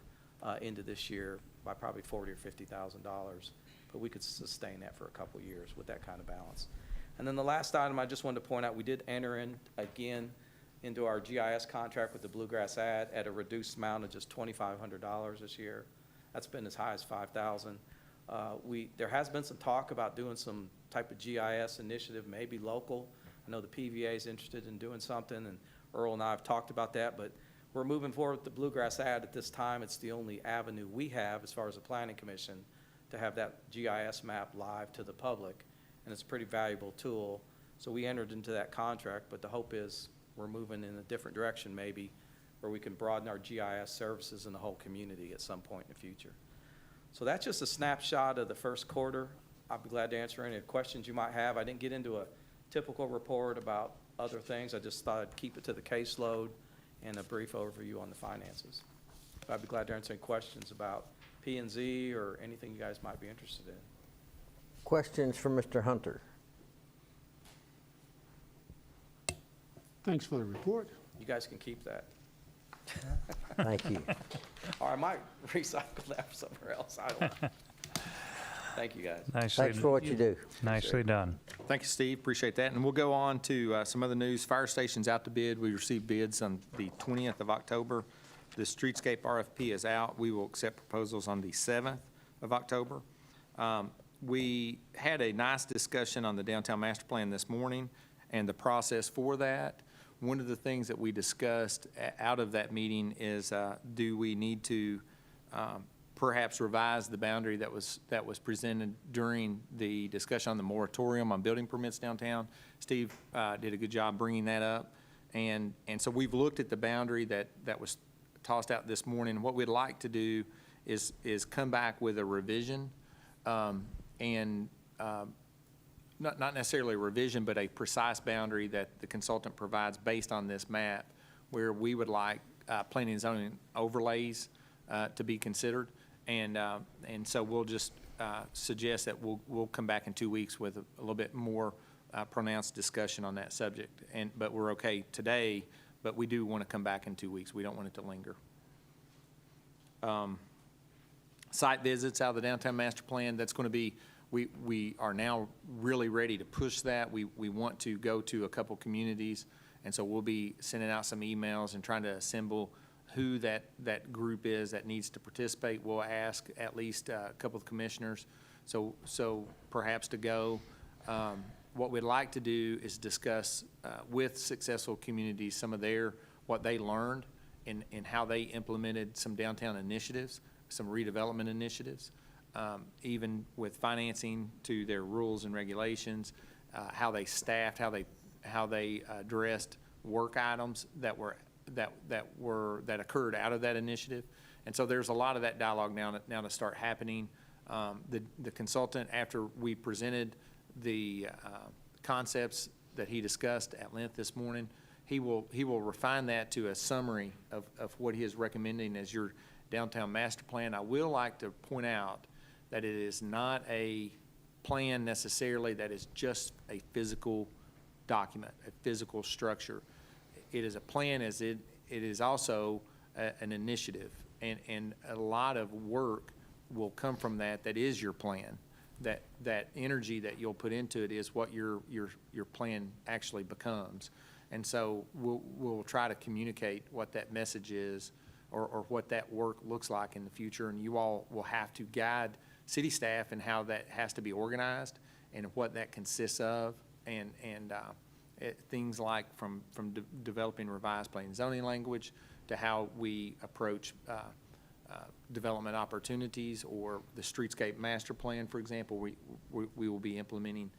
into this year by probably $40,000 or $50,000. But we could sustain that for a couple of years with that kind of balance. And then the last item I just wanted to point out, we did enter in again into our GIS contract with the Bluegrass Ad at a reduced amount of just $2,500 this year. That's been as high as $5,000. There has been some talk about doing some type of GIS initiative, maybe local. I know the PVA is interested in doing something, and Earl and I have talked about that, but we're moving forward with the Bluegrass Ad at this time. It's the only avenue we have as far as the Planning Commission to have that GIS map live to the public, and it's a pretty valuable tool. So we entered into that contract, but the hope is we're moving in a different direction maybe, where we can broaden our GIS services in the whole community at some point in the future. So that's just a snapshot of the first quarter. I'll be glad to answer any questions you might have. I didn't get into a typical report about other things. I just thought I'd keep it to the caseload and a brief overview on the finances. I'd be glad to answer any questions about P&Z or anything you guys might be interested in. Questions for Mr. Hunter? Thanks for the report. You guys can keep that. Thank you. Or I might recycle that for somewhere else. I don't know. Thank you, guys. Thanks Nicely, for what you do. nicely done. Thank you, Steve. Appreciate that. And we'll go on to some other news. Fire station's out to bid. We received bids on the 20th of October. The streetscape RFP is out. We will accept proposals on the 7th of October. We had a nice discussion on the downtown master plan this morning and the process for that. One of the things that we discussed out of that meeting is, do we need to perhaps revise the boundary that was presented during the discussion on the moratorium on building permits downtown? Steve did a good job bringing that up. And so we've looked at the boundary that was tossed out this morning. What we'd like to do is come back with a revision, not necessarily a revision, but a precise boundary that the consultant provides based on this map, where we would like planning and zoning overlays to be considered. And so we'll just suggest that we'll come back in 2 weeks with a little bit more pronounced discussion on that subject. But we're okay today, but we do want to come back in 2 weeks. We don't want it to linger. Site visits out of the downtown master plan, that's going to be, we are now really ready to push that. We want to go to a couple communities, and so we'll be sending out some emails and trying to assemble who that group is that needs to participate. We'll ask at least a couple of commissioners, so perhaps to go. What we'd like to do is discuss with successful communities some of what they learned and how they implemented some downtown initiatives, some redevelopment initiatives, even with financing to their rules and regulations, how they staffed, how they addressed work items that occurred out of that initiative. And so there's a lot of that dialogue now to start happening. The consultant, after we presented the concepts that he discussed at length this morning, he will refine that to a summary of what he is recommending as your downtown master plan. I will like to point out that it is not a plan necessarily that is just a physical document, a physical structure. It is a plan as it is also an initiative, and a lot of work will come from that is your plan. That energy that you'll put into it is what your plan actually becomes. And so we'll try to communicate what that message is, or what that work looks like in the future, and you all will have to guide city staff in how that has to be organized and what that consists of, and things like from developing revised plan and zoning language to how we approach development opportunities, or the streetscape master plan, for example. We will be implementing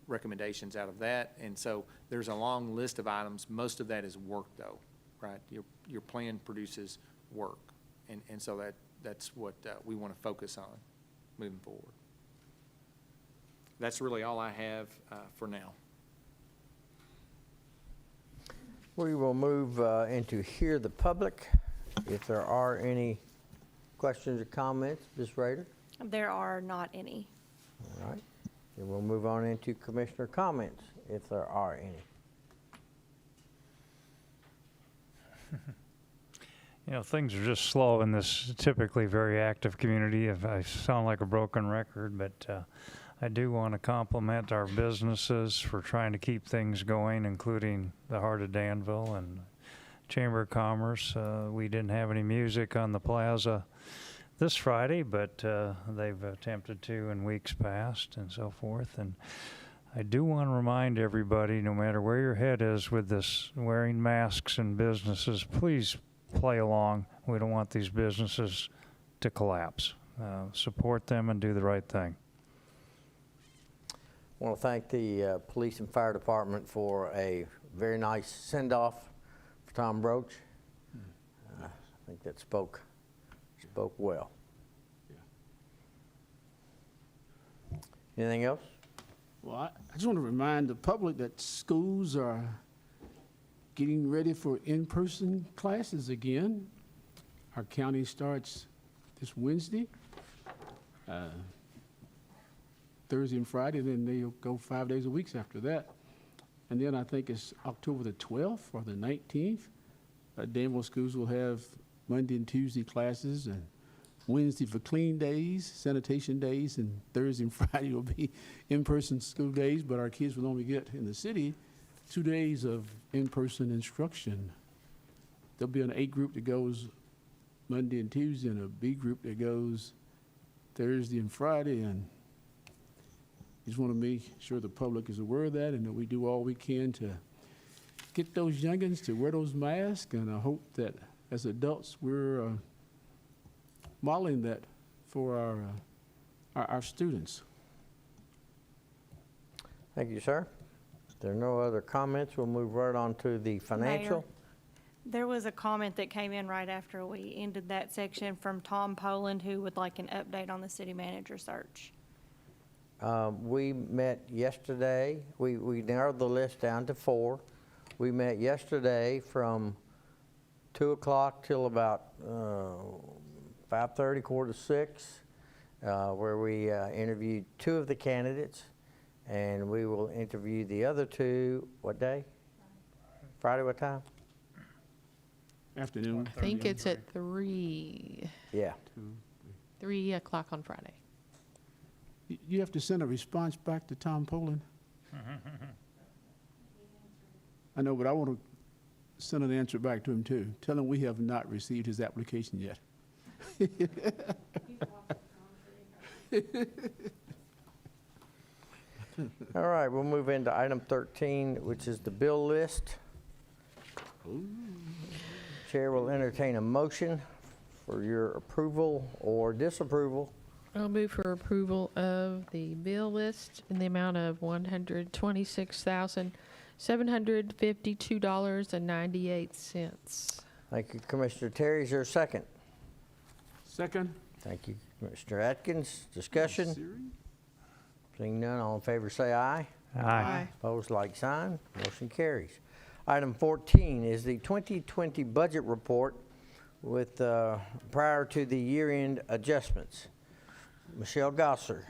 recommendations out of that. And so there's a long list of items. Most of that is work, though, right? Your plan produces work. And so that's what we want to focus on moving forward. That's really all I have for now. We will move into Hear the Public. If there are any questions or comments, Ms. Rader? There are not any. All right. Then we'll move on into commissioner comments, if there are any. You know, things are just slow in this typically very active community. If I sound like a broken record, but I do want to compliment our businesses for trying to keep things going, including the Heart of Danville and Chamber of Commerce. We didn't have any music on the plaza this Friday, but they've attempted to in weeks past and so forth. And I do want to remind everybody, no matter where your head is with this wearing masks in businesses, please play along. We don't want these businesses to collapse. Support them and do the right thing. I want to thank the police and fire department for a very nice send-off for Tom Broach. I think that spoke well. Anything else? Well, I just want to remind the public that schools are getting ready for in-person classes again. Our county starts this Wednesday, Thursday and Friday, and then they'll go 5 days a week after that. And then I think it's October the 12th or the 19th. Danville schools will have Monday and Tuesday classes, and Wednesday for clean days, sanitation days, and Thursday and Friday will be in-person school days, but our kids will only get in the city 2 days of in-person instruction. There'll be an A group that goes Monday and Tuesday, and a B group that goes Thursday and Friday, and just want to make sure the public is aware of that and that we do all we can to get those youngins to wear those masks, and I hope that as adults we're modeling that for our students. Thank you, sir. If there are no other comments, we'll move right on to the financial. There was a comment that came in right after we ended that section from Tom Poland, who would like an update on the city manager search. We met yesterday. We narrowed the list down to 4. We met yesterday from 2 o'clock till about 5:30, 5:45, where we interviewed 2 of the candidates, and we will interview the other 2, what day? Friday, what time? Afternoon. I think it's at 3 Yeah. o'clock on Friday. You have to send a response back to Tom Poland? I know, but I want to send an answer back to him too. Tell him we have not received his application yet. All right, we'll move into item 13, which is the bill list. Chair will entertain a motion for your approval or disapproval. I'll move for approval of the bill list in the amount of $126,752.98. Thank you, Commissioner Terry. Is there a second? Second? Thank you, Commissioner Atkins. Discussion? Seeing none, all in favor say aye. Aye. Opposed, like sign. Motion carries. Item 14 is the 2020 budget report with prior to the year-end adjustments. Michelle Gosser.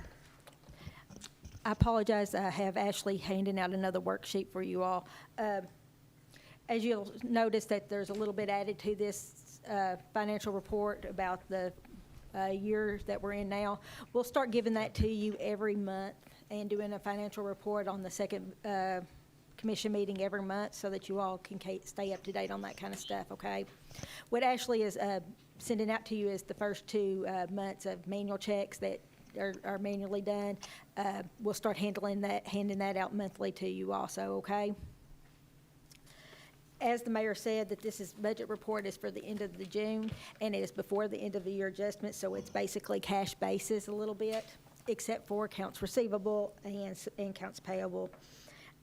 I apologize, I have Ashley handing out another worksheet for you all. As you'll notice that there's a little bit added to this financial report about the year that we're in now. We'll start giving that to you every month and doing a financial report on the second commission meeting every month so that you all can stay up to date on that kind of stuff, okay? What Ashley is sending out to you is the first 2 months of manual checks that are manually done. We'll start handing that out monthly to you also, okay? As the mayor said, that this budget report is for the end of the June, and it is before the end of the year adjustment, so it's basically cash basis a little bit, except for accounts receivable and accounts payable.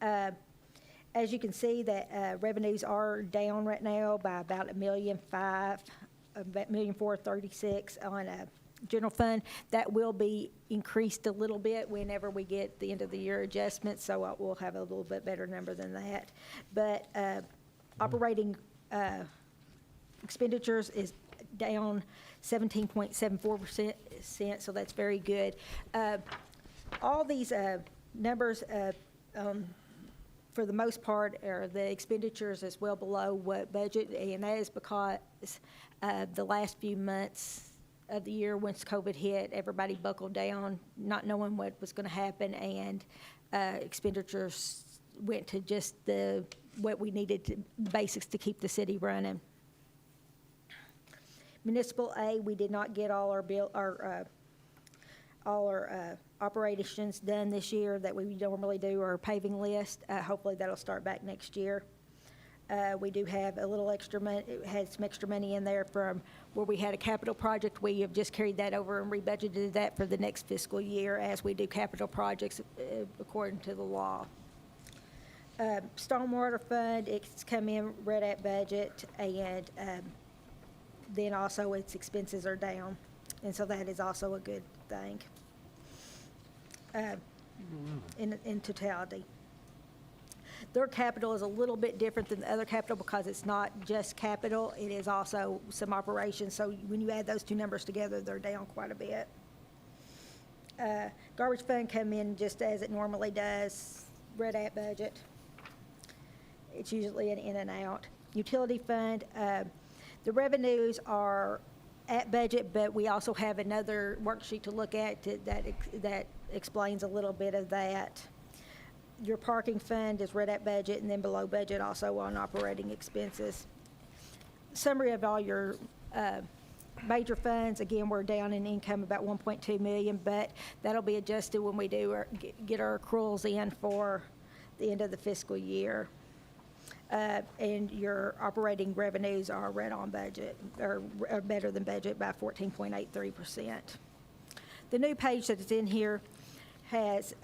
As you can see, that revenues are down right now by about $1,436,000 on a general fund. That will be increased a little bit whenever we get the end of the year adjustment, so we'll have a little bit better number than that. But operating expenditures is down 17.74%, so that's very good. All these numbers, for the most part, the expenditures is well below what budget, and that is because the last few months of the year, once COVID hit, everybody buckled down, not knowing what was going to happen, and expenditures went to just what we needed to, basics to keep the city running. Municipal A, we did not get all our operations done this year that we normally do, our paving list. Hopefully that'll start back next year. We do have a little extra money, had some extra money in there from where we had a capital project. We have just carried that over and rebudgeted that for the next fiscal year as we do capital projects according to the law. Stormwater fund, it's come in right at budget, and then also its expenses are down, and so that is also a good thing. in totality. Their capital is a little bit different than the other capital because it's not just capital, it is also some operations. So when you add those two numbers together, they're down quite a bit. Garbage fund come in just as it normally does, right at budget. It's usually an in and out. Utility fund, the revenues are at budget, but we also have another worksheet to look at that explains a little bit of that. Your parking fund is right at budget, and then below budget also on operating expenses. Summary of all your major funds, again, we're down in income about 1.2 million, but that'll be adjusted when we do get our accruals in for the end of the fiscal year. And your operating revenues are right on budget, or are better than budget by 14.83%. The new page that is in here has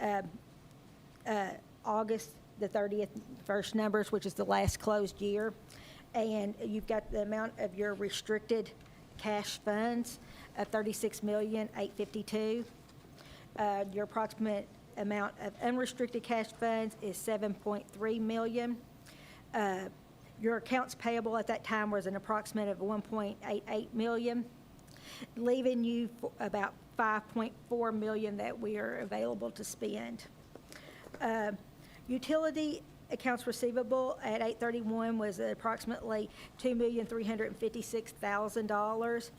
August the 30th first numbers, which is the last closed year. And you've got the amount of your restricted cash funds of $36,852,000. Your approximate amount of unrestricted cash funds is $7.3 million. Your accounts payable at that time was an approximate of $1.88 million, leaving you about $5.4 million that we are available to spend. Utility accounts receivable at 8/31 was approximately $2,356,000.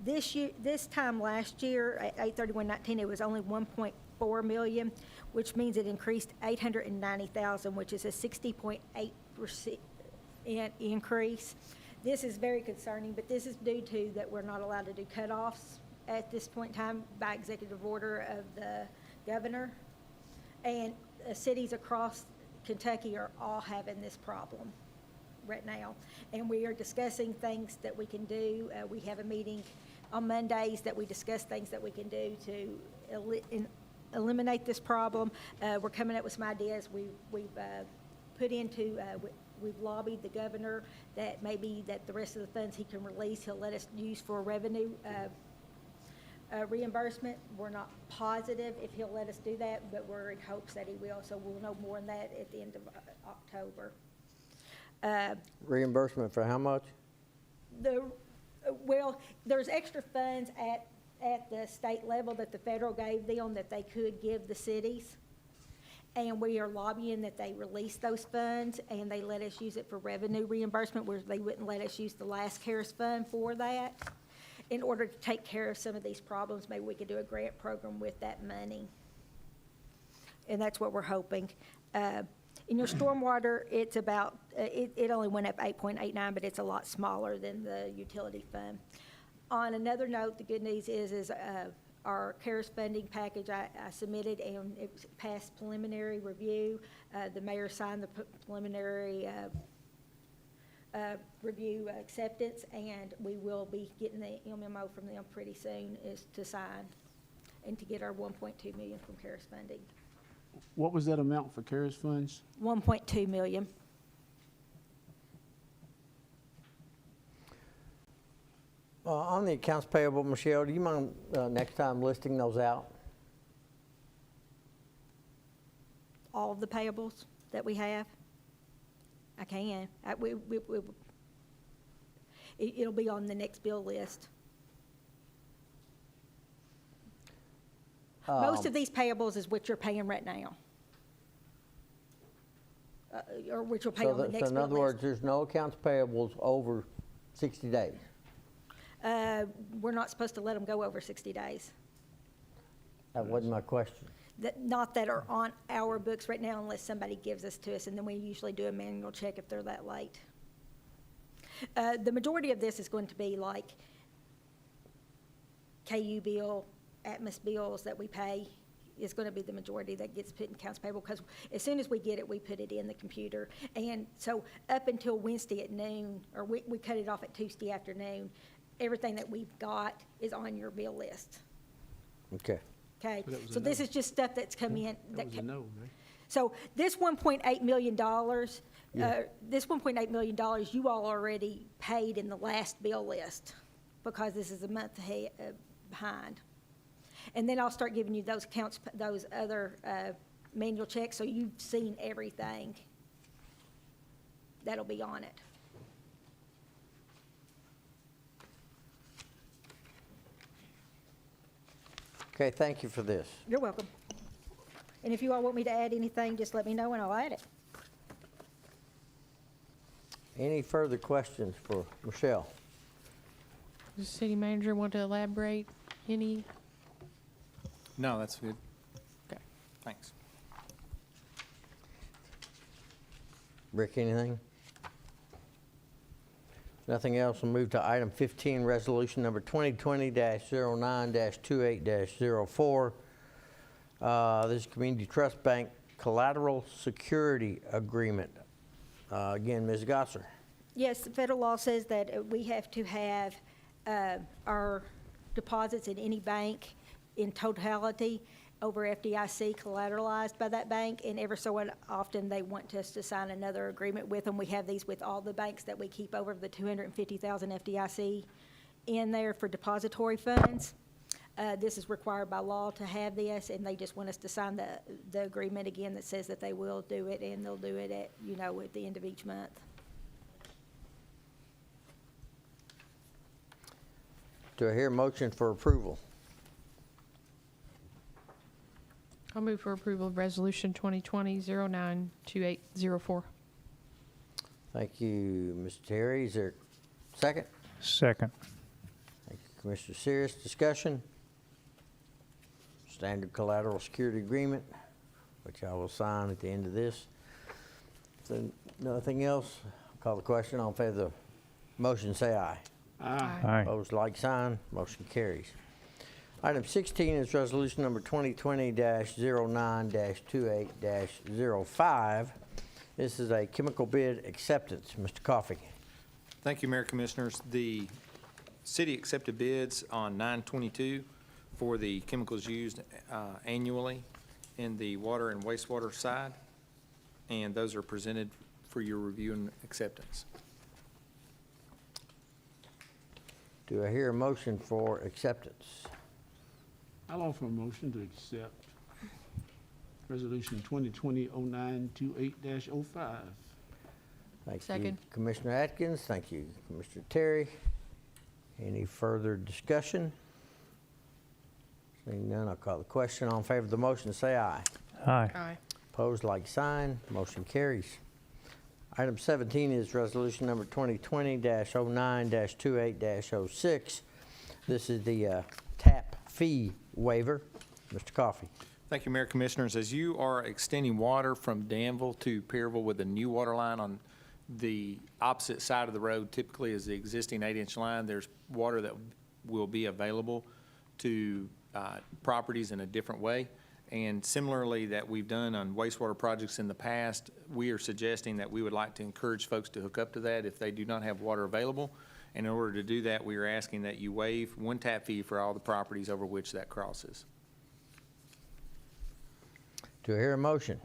This time last year, at 8/31/19, it was only $1.4 million, which means it increased $890,000, which is a 60.8% increase. This is very concerning, but this is due to that we're not allowed to do cutoffs at this point in time by executive order of the governor. And cities across Kentucky are all having this problem right now. And we are discussing things that we can do. We have a meeting on Mondays that we discuss things that we can do to eliminate this problem. We're coming up with some ideas. We've lobbied the governor that maybe that the rest of the funds he can release, he'll let us use for revenue reimbursement. We're not positive if he'll let us do that, but we're in hopes that he will. So we'll know more on that at the end of October. Reimbursement for how much? Well, there's extra funds at the state level that the federal gave them that they could give the cities. And we are lobbying that they release those funds and they let us use it for revenue reimbursement, where they wouldn't let us use the last CARES fund for that. In order to take care of some of these problems, maybe we could do a grant program with that money. And that's what we're hoping. In your stormwater, it's about, it only went up 8.89, but it's a lot smaller than the utility fund. On another note, the good news is our CARES funding package I submitted, and it passed preliminary review. The mayor signed the preliminary review acceptance, and we will be getting the MMO from them pretty soon is to sign and to get our $1.2 million from CARES funding. What was that amount for CARES funds? $1.2 million. On the accounts payable, Michelle, do you mind next time listing those out? All of the payables that we have? I can. It'll be on the next bill list. Most of these payables is what you're paying right now. Or what you'll pay on the next bill list. So in other words, there's no accounts payables over 60 days? We're not supposed to let them go over 60 days. That wasn't my question. Not that are on our books right now unless somebody gives us to us, and then we usually do a manual check if they're that late. The majority of this is going to be like KU bill, Atmos bills that we pay is going to be the majority that gets put in accounts payable, because as soon as we get it, we put it in the computer. And so up until Wednesday at noon, or we cut it off at Tuesday afternoon, everything that we've got is on your bill list. Okay. Okay, But that was so a this no. is just stuff that's come in. That was a no, right? So this $1.8 million, this $1.8 million, you all already paid in the last bill list, because this is a month behind. And then I'll start giving you those accounts, those other manual checks, so you've seen everything that'll be on it. Okay, thank you for this. You're welcome. And if you all want me to add anything, just let me know and I'll add it. Any further questions for Michelle? Does the city manager want to elaborate any? No, that's good. Okay. Thanks. Rick, anything? Nothing else, we'll move to item 15, resolution number 2020-09-28-04. This is Community Trust Bank Collateral Security Agreement. Again, Ms. Gosser. Yes, federal law says that we have to have our deposits in any bank in totality over FDIC collateralized by that bank, and ever so often they want us to sign another agreement with them. We have these with all the banks that we keep over the 250,000 FDIC in there for depository funds. This is required by law to have this, and they just want us to sign the agreement again that says that they will do it, and they'll do it at, at the end of each month. Do I hear a motion for approval? I'll move for approval of Resolution 2020-09-2804. Thank you, Mr. Terry. Is there a second? Second. Thank you, Commissioner Sears. Discussion? Standard collateral security agreement, which I will sign at the end of this. So nothing else? Call the question. All in favor of the motion, say aye. Aye. Opposed, like sign. Motion carries. Item 16 is resolution number 2020-09-28-05. This is a chemical bid acceptance. Mr. Coffey. Thank you, Mayor Commissioners. The city accepted bids on 9/22 for the chemicals used annually in the water and wastewater side, and those are presented for your review and acceptance. Do I hear a motion for acceptance? I'll offer a motion to accept Resolution 2020-09-28-05. Thank you, Second. Commissioner Atkins. Thank you, Commissioner Terry. Any further discussion? Seeing none, I'll call the question. All in favor of the motion, say aye. Aye. Aye. Opposed, like sign. Motion carries. Item 17 is resolution number 2020-09-28-06. This is the TAP fee waiver. Mr. Coffey. Thank you, Mayor Commissioners. As you are extending water from Danville to Perryville with a new water line on the opposite side of the road, typically is the existing 8-inch line, there's water that will be available to properties in a different way. And similarly that we've done on wastewater projects in the past, we are suggesting that we would like to encourage folks to hook up to that if they do not have water available. And in order to do that, we are asking that you waive one tap fee for all the properties over which that crosses. Do I hear a motion?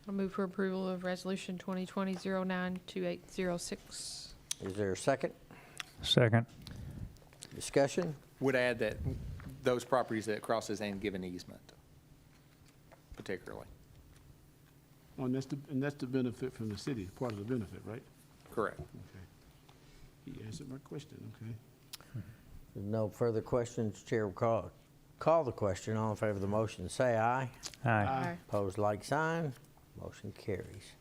I'll move for approval of Resolution 2020-09-2806. Is there a second? Second. Discussion? Would add that those properties that it crosses and give an easement, particularly. Oh, and that's the benefit from the city, part of the benefit, right? Correct. Okay. He answered my question, okay. With no further questions, Chair will call the question. All in favor of the motion, say aye. Aye. Opposed, like sign. Motion carries.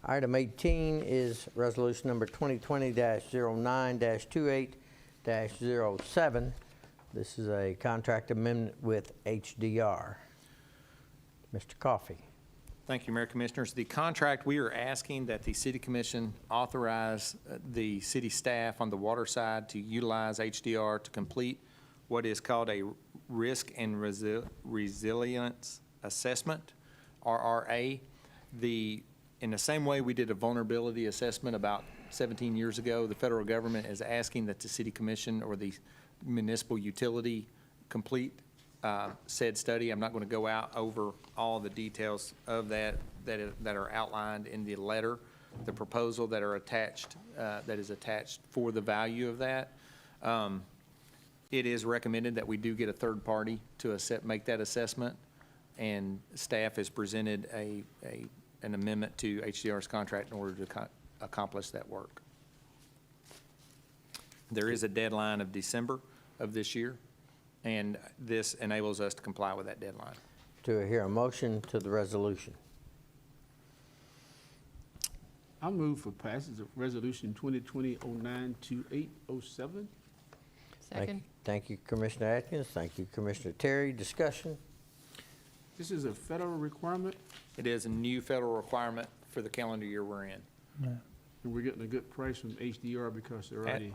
Item 18 is resolution number 2020-09-28-07. This is a contract amendment with HDR. Mr. Coffey. Thank you, Mayor Commissioners. The contract, we are asking that the City Commission authorize the city staff on the water side to utilize HDR to complete what is called a Risk and Resilience Assessment, RRA. In the same way we did a vulnerability assessment about 17 years ago, the federal government is asking that the City Commission or the municipal utility complete said study. I'm not going to go out over all the details of that are outlined in the letter, the proposal that are attached, that is attached for the value of that. It is recommended that we do get a third party to make that assessment, and staff has presented an amendment to HDR's contract in order to accomplish that work. There is a deadline of December of this year, and this enables us to comply with that deadline. Do I hear a motion to the resolution? I move for passage of Resolution 2020-092807. Second. Thank you, Commissioner Atkins. Thank you, Commissioner Terry. Discussion? This is a federal requirement, It is a new federal requirement for the calendar year we're in. and we're getting a good price from HDR because they're already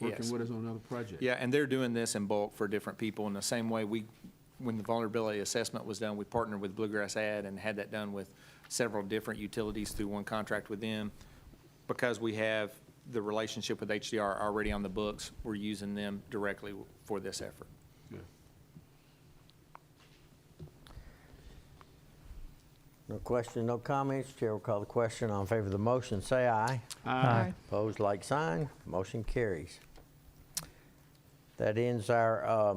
Yes. working with us on another project. Yeah, and they're doing this in bulk for different people in the same way when the vulnerability assessment was done, we partnered with Bluegrass Ad and had that done with several different utilities through one contract with them. Because we have the relationship with HDR already on the books, we're using them directly for this effort. Good. No question, no comments. Chair will call the question. All in favor of the motion, say aye. Aye. Opposed, like sign. Motion carries. That ends our,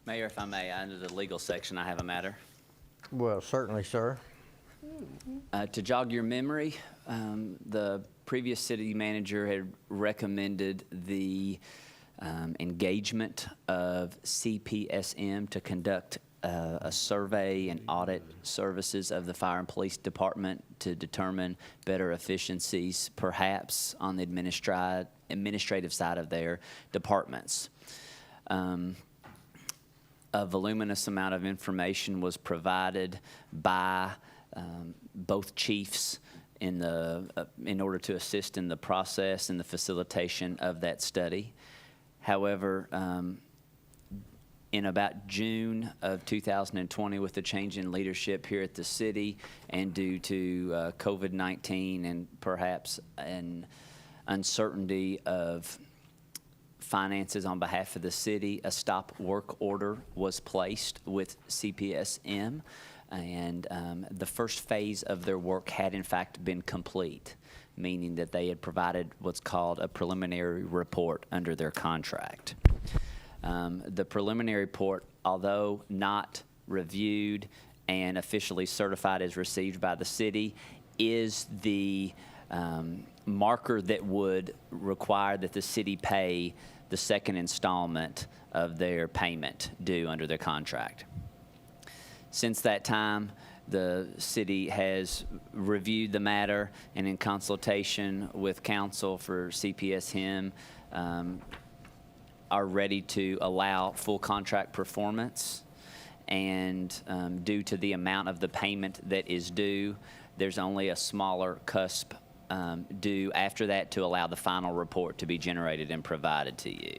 Mayor, if I may, under the legal section, I have a matter. well, certainly, sir. To jog your memory, the previous city manager had recommended the engagement of CPSM to conduct a survey and audit services of the fire and police department to determine better efficiencies, perhaps on the administrative side of their departments. A voluminous amount of information was provided by both chiefs in order to assist in the process and the facilitation of that study. However, in about June of 2020, with the change in leadership here at the city and due to COVID-19 and perhaps an uncertainty of finances on behalf of the city, a stop work order was placed with CPSM, and the first phase of their work had in fact been complete, meaning that they had provided what's called a preliminary report under their contract. The preliminary report, although not reviewed and officially certified as received by the city, is the marker that would require that the city pay the second installment of their payment due under their contract. Since that time, the city has reviewed the matter and in consultation with counsel for CPSM are ready to allow full contract performance. And due to the amount of the payment that is due, there's only a smaller cusp due after that to allow the final report to be generated and provided to you.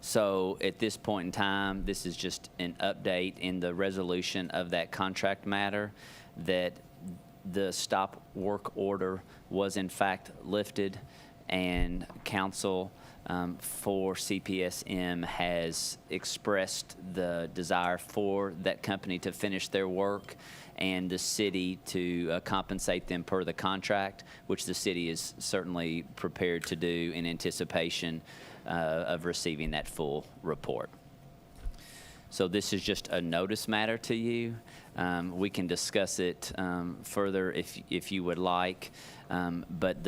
So at this point in time, this is just an update in the resolution of that contract matter, that the stop work order was in fact lifted, and counsel for CPSM has expressed the desire for that company to finish their work and the city to compensate them per the contract, which the city is certainly prepared to do in anticipation of receiving that full report. So this is just a notice matter to you. We can discuss it further if you would like, but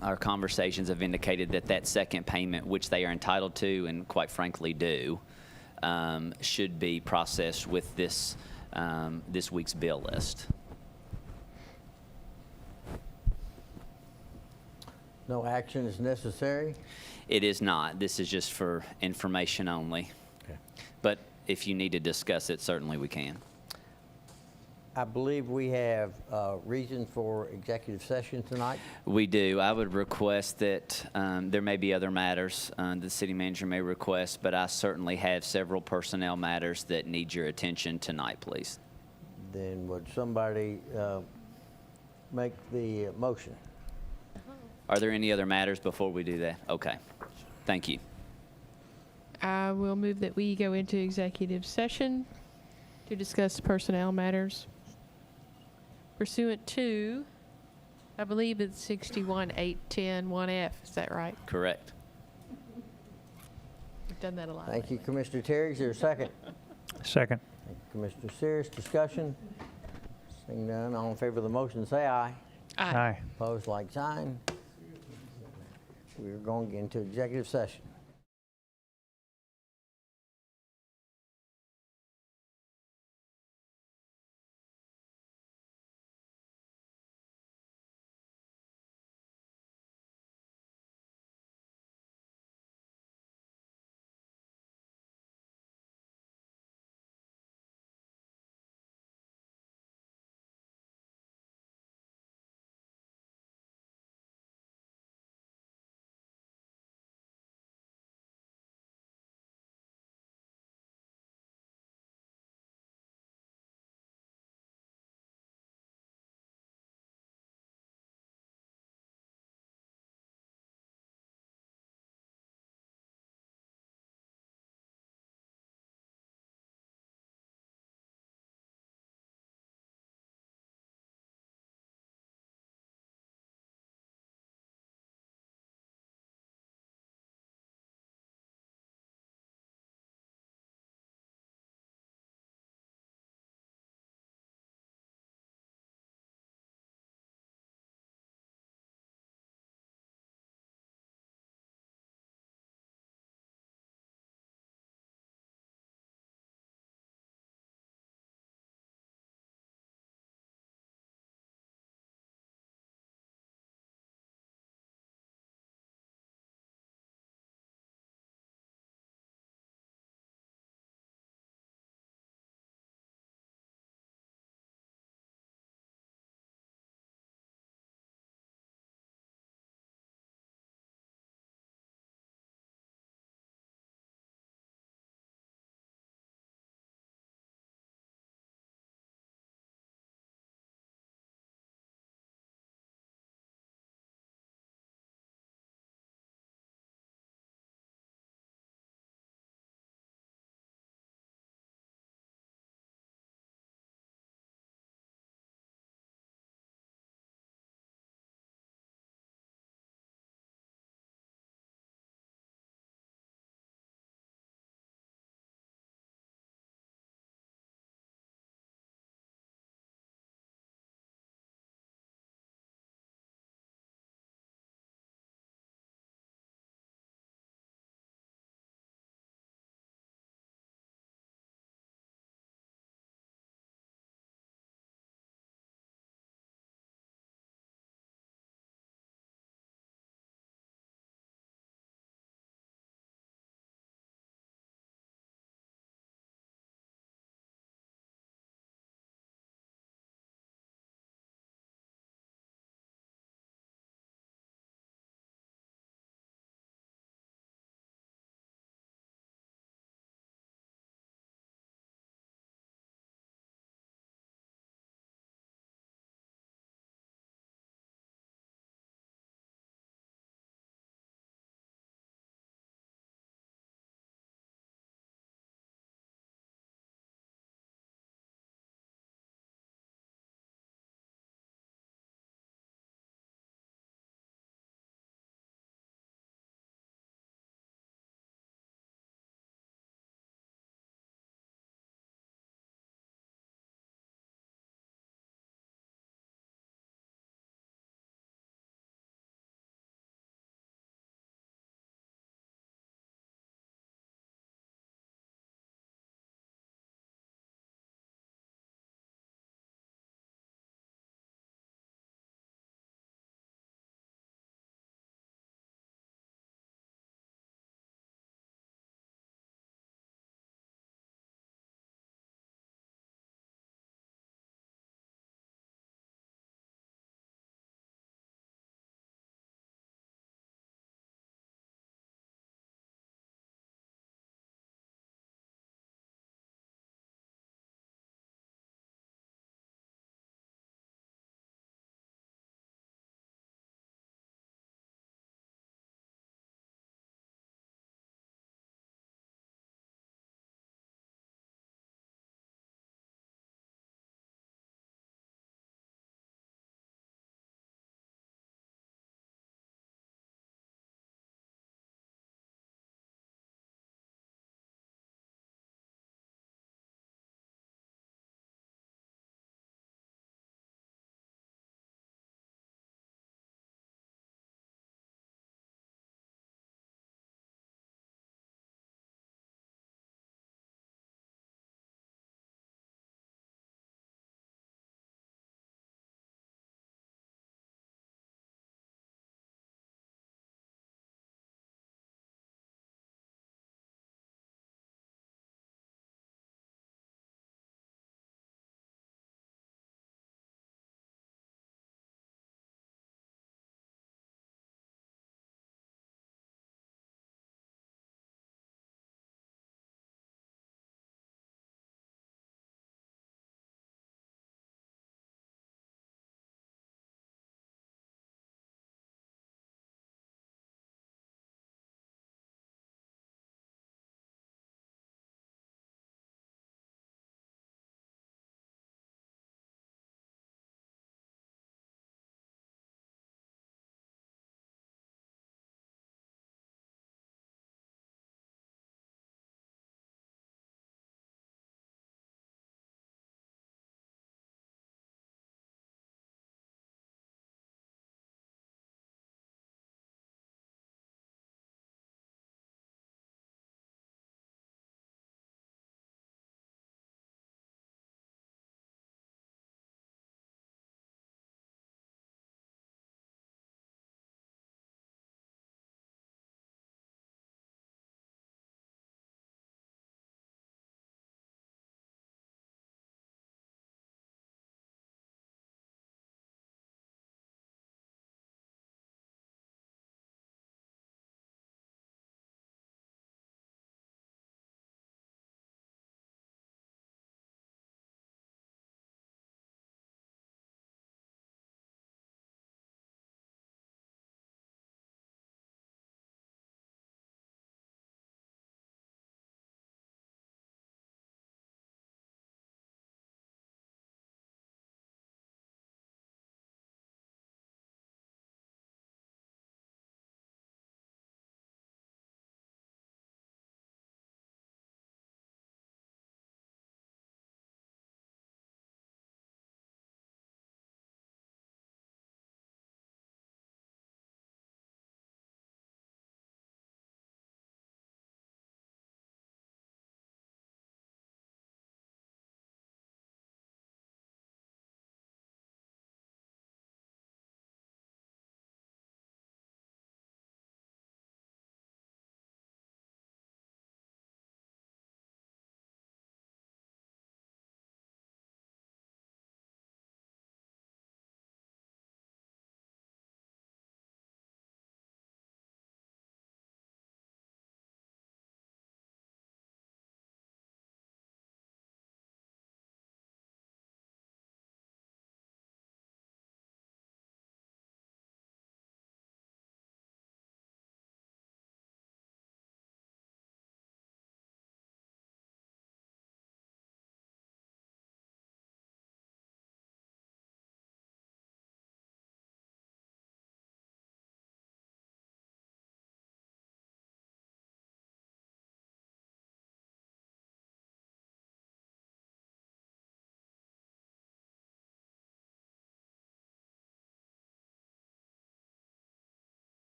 our conversations have indicated that that second payment, which they are entitled to and quite frankly do, should be processed with this week's bill list. No action is necessary. It is not. This is just for information only. Okay. But if you need to discuss it, certainly we can. I believe we have reason for executive session tonight. We do. I would request that there may be other matters the city manager may request, but I certainly have several personnel matters that need your attention tonight, please. Then would somebody make the motion? Are there any other matters before we do that? Okay. Thank you. I will move that we go into executive session to discuss personnel matters pursuant to, I believe it's 61.810 1F. Is that right? Correct. Done that a lot. Thank you, lately. Commissioner Terry. Is there a second? Second. Thank you, Commissioner Sears. Discussion? Seeing none, all in favor of the motion, say aye. Aye. Aye. Opposed, like sign. We're going into executive session.